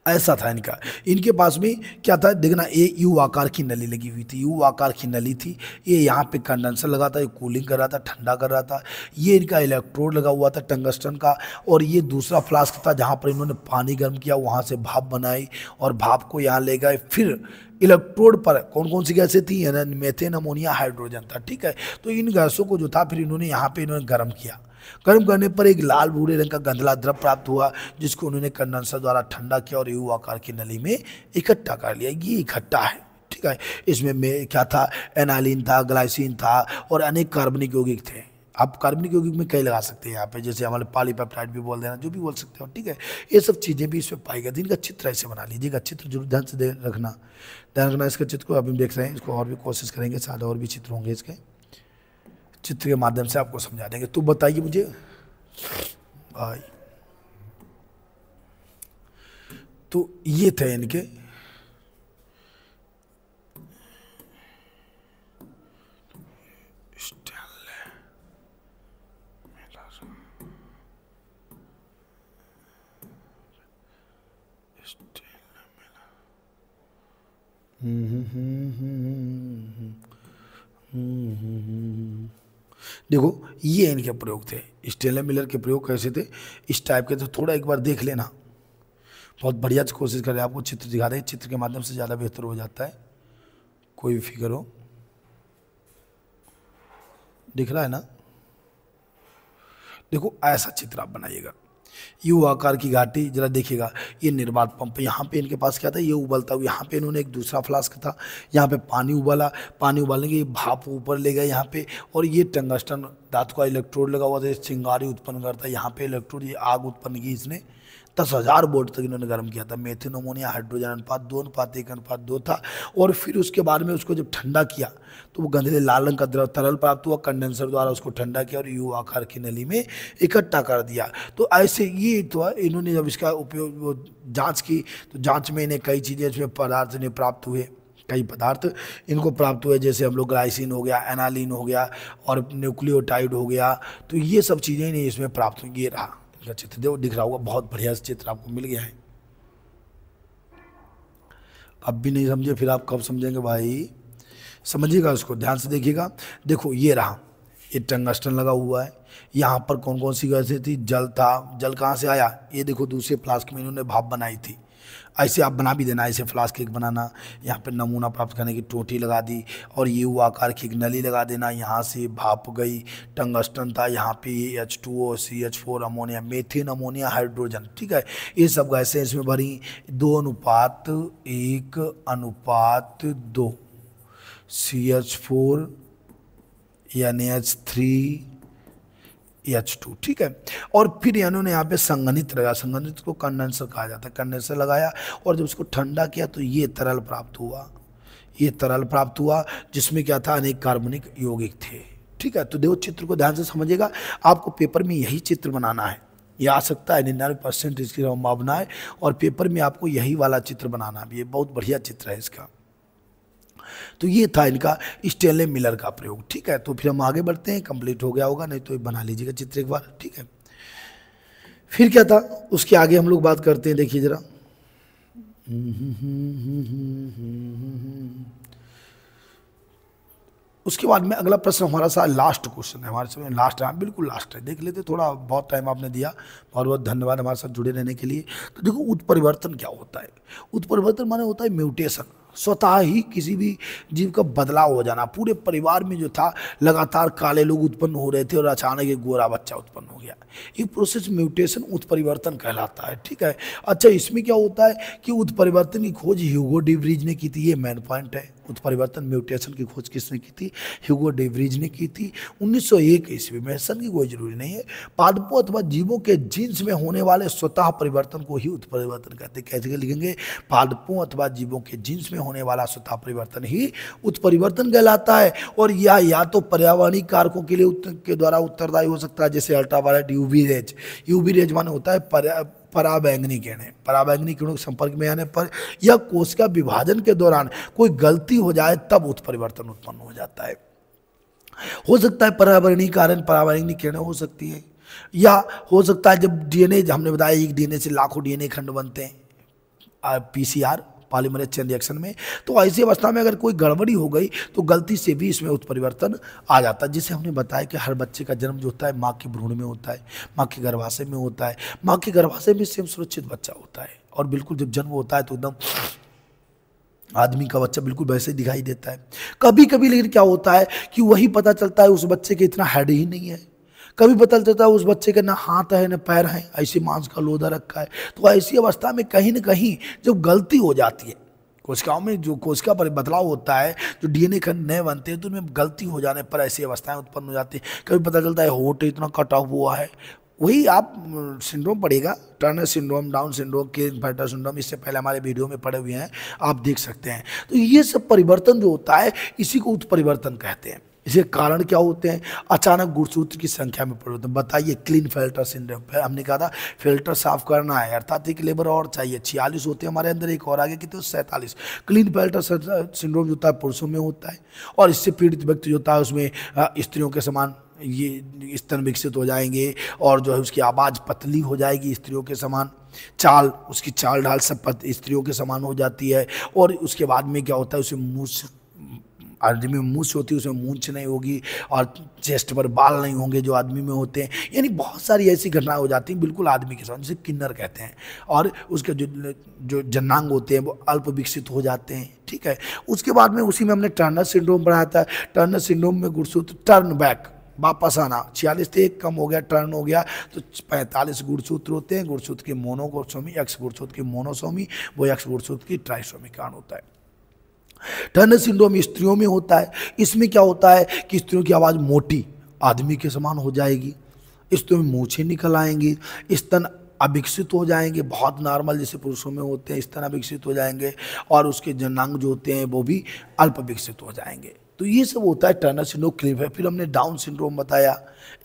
ऐसा था इनका। इनके पास में क्या था देखना, ये यू आकार की नली लगी हुई थी, यू आकार की नली थी, ये यहाँ पे कंडेंसर लगा था, ये कूलिंग कर रहा था, ठंडा कर रहा था। ये इनका इलेक्ट्रोड लगा हुआ था टंगस्टन का, और ये दूसरा फ्लास्क था जहाँ पर इन्होंने पानी गर्म किया, वहाँ से भाप बनाई और भाप को यहाँ ले गए। फिर इलेक्ट्रोड पर कौन कौन सी गैसें थी, मेथेन, अमोनिया, हाइड्रोजन था, ठीक है। तो इन गैसों को जो था फिर इन्होंने यहाँ पे इन्होंने गर्म किया। गर्म करने पर एक लाल भूरे रंग का गंधला द्रव प्राप्त हुआ, जिसको उन्होंने कंडेंसर द्वारा ठंडा किया और यू आकार की नली में इकट्ठा कर लिया। ये इकट्ठा है, ठीक है। इसमें क्या था, एनालिन था, ग्लाइसिन था और अनेक कार्बनिक यौगिक थे। आप कार्बनिक यौगिक में कई लगा सकते हैं यहाँ पे, जैसे हमारे पॉलीपेप्टाइड भी बोल देना, जो भी बोल सकते हो, ठीक है। ये सब चीज़ें भी इसमें पाई गई। इनका चित्र ऐसे बना लीजिएगा, चित्र जरूर ध्यान से ध्यान रखना इसका चित्र को। अभी हम देख रहे हैं, इसको और भी कोशिश करेंगे, साथ और भी चित्र होंगे इसके, चित्र के माध्यम से आपको समझा देंगे। तो बताइए मुझे भाई, तो ये थे इनके देखो, ये इनके प्रयोग थे। स्टेनले मिलर के प्रयोग कैसे थे, इस टाइप के। तो थोड़ा एक बार देख लेना, बहुत बढ़िया से कोशिश करें, आपको चित्र दिखा रहे हैं, चित्र के माध्यम से ज़्यादा बेहतर हो जाता है। कोई भी फिगर हो, दिख रहा है ना, देखो ऐसा चित्र आप बनाइएगा। यू आकार की घाटी, जरा देखिएगा, ये निर्वात पंप, यहाँ पे इनके पास क्या था, ये उबलता हुआ, यहाँ पे इन्होंने एक दूसरा फ्लास्क था, यहाँ पे पानी उबाला, पानी उबालने के भाप ऊपर ले गए यहाँ पे, और ये टंगस्टन धातु का इलेक्ट्रोड लगा हुआ था, चिंगारी उत्पन्न करता है यहाँ पे इलेक्ट्रोड, ये आग उत्पन्न की इसने। 10,000 वोल्ट तक इन्होंने गर्म किया था। मेथेन, अमोनिया, हाइड्रोजन अनुपात 2:1:2 था। और फिर उसके बाद में उसको जब ठंडा किया तो वो गंधले लाल रंग का द्रव तरल प्राप्त हुआ, कंडेंसर द्वारा उसको ठंडा किया और यू आकार की नली में इकट्ठा कर दिया। तो ऐसे ये तो इन्होंने जब इसका उपयोग जांच की, तो जांच में इन्हें कई चीज़ें इसमें पदार्थ इन्हें प्राप्त हुए, कई पदार्थ इनको प्राप्त हुए, जैसे हम लोग ग्लाइसिन हो गया, एनालिन हो गया और न्यूक्लियोटाइड हो गया। तो ये सब चीज़ें इन्हें इसमें प्राप्त हुई। ये रहा इनका चित्र, देखो दिख रहा होगा, बहुत बढ़िया चित्र आपको मिल गया है। अब भी नहीं समझे, फिर आप कब समझेंगे भाई, समझिएगा, उसको ध्यान से देखिएगा। देखो ये रहा, ये टंगस्टन लगा हुआ है, यहाँ पर कौन कौन सी गैसें थी, जल था, जल कहाँ से आया, ये देखो दूसरे फ्लास्क में इन्होंने भाप बनाई थी। ऐसे आप बना भी देना, ऐसे फ्लास्क एक बनाना, यहाँ पे नमूना प्राप्त करने की टोटी लगा दी और ये यू आकार की एक नली लगा देना, यहाँ से भाप गई, टंगस्टन था, यहाँ पे H2O, CH4, ammonia, methane, ammonia, hydrogen, ठीक है। ये सब गैसें इसमें भरी, 2:1:2, CH4 NH3H2, ठीक है। और फिर इन्होंने यहाँ पे संघनित लगाया, संघनित को कंडेंसर कहा जाता है, कंडेंसर लगाया और जब उसको ठंडा किया तो ये तरल प्राप्त हुआ, ये तरल प्राप्त हुआ जिसमें क्या था, अनेक कार्बनिक यौगिक थे, ठीक है। तो देखो चित्र को ध्यान से समझिएगा, आपको पेपर में यही चित्र बनाना है, ये आ सकता है, 99% इसकी संभावना है। और पेपर में आपको यही वाला चित्र बनाना भी है, बहुत बढ़िया चित्र है इसका। तो ये था इनका स्टेनले मिलर का प्रयोग। ठीक है, तो फिर हम आगे बढ़ते हैं। कंप्लीट हो गया होगा, नहीं तो बना लीजिएगा चित्र एक बार। ठीक है, फिर क्या था उसके आगे हम लोग बात करते हैं। देखिए जरा, उसके बाद में अगला प्रश्न हमारा सा लास्ट क्वेश्चन है, हमारे समय लास्ट है, बिल्कुल लास्ट है। देख लेते, थोड़ा बहुत टाइम आपने दिया, बहुत बहुत धन्यवाद हमारे साथ जुड़े रहने के लिए। तो देखो, उत्परिवर्तन क्या होता है? उत्परिवर्तन माने होता है म्यूटेशन, स्वतः ही किसी भी जीव का बदलाव हो जाना। पूरे परिवार में जो था लगातार काले लोग उत्पन्न हो रहे थे और अचानक एक गोरा बच्चा उत्पन्न हो गया। ये प्रोसेस म्यूटेशन, उत्परिवर्तन कहलाता है। ठीक है, अच्छा इसमें क्या होता है कि उत्परिवर्तन की खोज ह्यूगो डी व्रीज ने की थी, ये मेन पॉइंट है। उत्परिवर्तन म्यूटेशन की खोज किसने की थी? ह्यूगो डी व्रीज ने की थी 1901 ईस्वी में। सन की कोई जरूरी नहीं है। पादपों अथवा जीवों के जीन्स में होने वाले स्वतः परिवर्तन को ही उत्परिवर्तन कहते हैं। कैसे लिखेंगे? पादपों अथवा जीवों के जीन्स में होने वाला स्वतः परिवर्तन ही उत्परिवर्तन कहलाता है। और या तो पर्यावरणीय कारकों के लिए के द्वारा उत्तरदायी हो सकता है, जैसे ultraviolet UV rays. UV rays माने होता है पराबैंगनी किरणें। पराबैंगनी किरणों के संपर्क में आने पर या कोशिका विभाजन के दौरान कोई गलती हो जाए तब उत्परिवर्तन उत्पन्न हो जाता है। हो सकता है पर्यावरणीय कारण, पराबैंगनी किरणें हो सकती है, या हो सकता है जब डीएनए, हमने बताया एक डीएनए से लाखों डीएनए खंड बनते हैं, पीसीआर पॉलीमरेज चेन रिएक्शन में। तो ऐसी अवस्था में अगर कोई गड़बड़ी हो गई तो गलती से भी इसमें उत्परिवर्तन आ जाता है। जिसे हमने बताया कि हर बच्चे का जन्म जो होता है माँ के भ्रूण में होता है, माँ के गर्भाशय में होता है। माँ के गर्भाशय में सेम सुरक्षित बच्चा होता है, और बिल्कुल जब जन्म होता है तो एकदम आदमी का बच्चा बिल्कुल वैसे ही दिखाई देता है। कभी कभी लेकिन क्या होता है कि वही पता चलता है उस बच्चे के इतना हेड ही नहीं है, कभी पता चलता है उस बच्चे के ना हाथ है ना पैर है, ऐसे मांस का लोदा रखा है। तो ऐसी अवस्था में कहीं ना कहीं जब गलती हो जाती है, कोशिकाओं में जो कोशिका पर बदलाव होता है, जो डीएनए खंड नए बनते हैं, तो उनमें गलती हो जाने पर ऐसी अवस्थाएं उत्पन्न हो जाती हैं। कभी पता चलता है होठ इतना कटा हुआ है, वही आप सिंड्रोम पढ़ेगा, Turner syndrome, Down syndrome, Klinefelter syndrome, इससे पहले हमारे वीडियो में पढ़े हुए हैं, आप देख सकते हैं। तो ये सब परिवर्तन जो होता है इसी को उत्परिवर्तन कहते हैं। इसके कारण क्या होते हैं? अचानक गुणसूत्र की संख्या में परिवर्तन। बताइए, क्लीनफेल्टर सिंड्रोम, हमने कहा था फिल्टर साफ करना है, अर्थात एक लेबर और चाहिए। 46 होते हैं हमारे अंदर, एक और आगे कितने? 47। क्लीनफेल्टर सिंड्रोम जो होता है पुरुषों में होता है, और इससे पीड़ित व्यक्ति जो होता है उसमें स्त्रियों के समान ये स्तन विकसित हो जाएंगे, और जो है उसकी आवाज़ पतली हो जाएगी स्त्रियों के समान, चाल, उसकी चाल ढाल सब स्त्रियों के समान हो जाती है। और उसके बाद में क्या होता है, उसे मूछ, आदमी में मूछ होती है उसमें मूंछ नहीं होगी, और चेस्ट पर बाल नहीं होंगे जो आदमी में होते हैं। यानी बहुत सारी ऐसी घटनाएं हो जाती हैं बिल्कुल आदमी के साथ, जिसे किन्नर कहते हैं। और उसके जो जनांग होते हैं वो अल्प विकसित हो जाते हैं। ठीक है, उसके बाद में उसी में हमने टर्नर सिंड्रोम पढ़ाया था। टर्नर सिंड्रोम में गुणसूत्र टर्न बैक, वापस आना, 46 से एक कम हो गया, टर्न हो गया, तो 45 गुणसूत्र होते हैं। गुणसूत्र की मोनोगोसोमी, एक्स गुणसूत्र की मोनोसोमी, वो एक्स गुणसूत्र की ट्राइसोमी कारण होता है। टर्नर सिंड्रोम स्त्रियों में होता है। इसमें क्या होता है कि स्त्रियों की आवाज़ मोटी आदमी के समान हो जाएगी, स्त्रियों में मूछें निकल आएंगी, स्तन अविकसित हो जाएंगे, बहुत नॉर्मल जैसे पुरुषों में होते हैं स्तन अविकसित हो जाएंगे, और उसके जनांग जो होते हैं वो भी अल्प विकसित हो जाएंगे। तो ये सब होता है टर्नर सिंड्रोम, क्लिप है। फिर हमने डाउन सिंड्रोम बताया,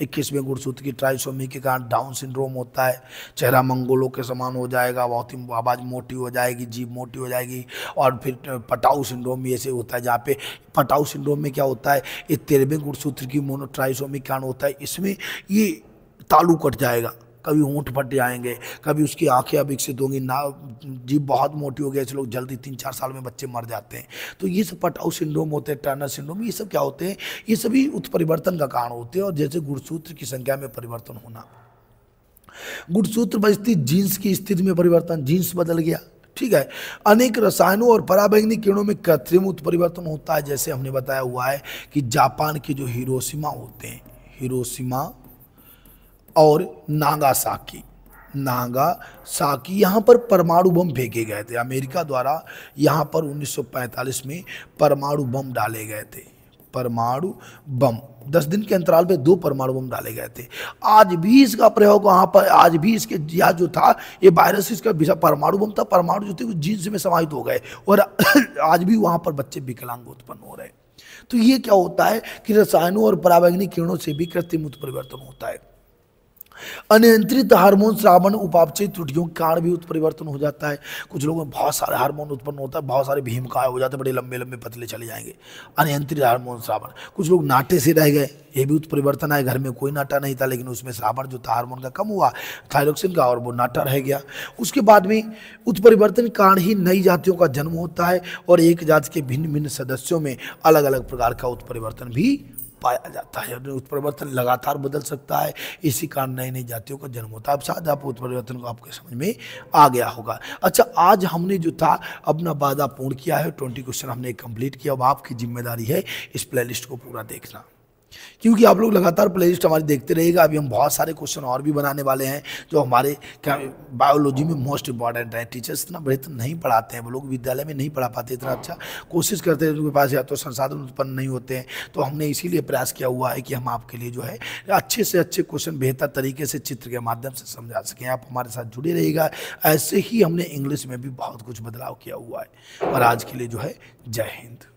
21वें गुणसूत्र की ट्राइसोमी के कारण डाउन सिंड्रोम होता है। चेहरा मंगोलों के समान हो जाएगा, बहुत ही आवाज़ मोटी हो जाएगी, जीभ मोटी हो जाएगी। और फिर पटाऊ सिंड्रोम भी ऐसे होता है, जहाँ पे पटाऊ सिंड्रोम में क्या होता है, ये 13वें गुणसूत्र की मोनोट्राइसोमी के कारण होता है। इसमें ये तालू कट जाएगा, कभी होंठ फट जाएंगे, कभी उसकी आंखें अविकसित होंगी, ना जीभ बहुत मोटी हो गई, ऐसे लोग जल्दी 3-4 साल में बच्चे मर जाते हैं। तो ये सब पटाऊ सिंड्रोम होते हैं, टर्नर सिंड्रोम, ये सब क्या होते हैं, ये सभी उत्परिवर्तन का कारण होते हैं। और जैसे गुणसूत्र की संख्या में परिवर्तन होना, गुणसूत्र पर स्थित जीन्स की स्थिति में परिवर्तन, जीन्स बदल गया। ठीक है, अनेक रसायनों और पराबैंगनी किरणों में कृत्रिम उत्परिवर्तन होता है। जैसे हमने बताया हुआ है कि जापान के जो हिरोशिमा होते हैं, हिरोशिमा और नागासाकी, यहाँ पर परमाणु बम फेंके गए थे। अमेरिका द्वारा यहाँ पर 1945 में परमाणु बम डाले गए थे। परमाणु बम 10 दिन के अंतराल पे 2 परमाणु बम डाले गए थे। आज भी इसका प्रयोग वहाँ पर, आज भी इसके या जो था ये वायरस, इसका परमाणु बम था, परमाणु जो थे वो जीन्स में समाहित हो गए, और आज भी वहाँ पर बच्चे विकलांग उत्पन्न हो रहे हैं। तो ये क्या होता है कि रसायनों और पराबैंगनी किरणों से भी कृत्रिम उत्परिवर्तन होता है। अनियंत्रित हार्मोन स्रावन उपापचय त्रुटियों के कारण भी उत्परिवर्तन हो जाता है। कुछ लोगों में बहुत सारे हार्मोन उत्पन्न होता है, बहुत सारे भीमकाय हो जाते हैं, बड़े लंबे लंबे पतले चले जाएंगे, अनियंत्रित हार्मोन स्रावन। कुछ लोग नाटे से रह गए, ये भी उत्परिवर्तन है। घर में कोई नाटा नहीं था लेकिन उसमें स्रावन जो था हार्मोन का कम हुआ, थायरोक्सिन का, और वो नाटा रह गया। उसके बाद में उत्परिवर्तन के कारण ही नई जातियों का जन्म होता है और एक जाति के भिन्न भिन्न सदस्यों में अलग अलग प्रकार का उत्परिवर्तन भी पाया जाता है। उत्परिवर्तन लगातार बदल सकता है, इसी कारण नई नई जातियों का जन्म होता है। अब शायद आप उत्परिवर्तन को आपके समझ में आ गया होगा। अच्छा, आज हमने जो था अपना वादा पूर्ण किया है, 20 क्वेश्चन हमने कंप्लीट किया। अब आपकी जिम्मेदारी है इस प्लेलिस्ट को पूरा देखना, क्योंकि आप लोग लगातार प्लेलिस्ट हमारी देखते रहिएगा। अभी हम बहुत सारे क्वेश्चन और भी बनाने वाले हैं जो हमारे बायोलॉजी में मोस्ट इंपॉर्टेंट है। टीचर्स इतना बेहतर नहीं पढ़ाते हैं, वो लोग विद्यालय में नहीं पढ़ा पाते इतना अच्छा, कोशिश करते हैं, उनके पास या तो संसाधन उत्पन्न नहीं होते हैं। तो हमने इसीलिए प्रयास किया हुआ है कि हम आपके लिए जो है अच्छे से अच्छे क्वेश्चन बेहतर तरीके से चित्र के माध्यम से समझा सकें। आप हमारे साथ जुड़े रहिएगा। ऐसे ही हमने इंग्लिश में भी बहुत कुछ बदलाव किया हुआ है। और आज के लिए जो है, जय हिंद।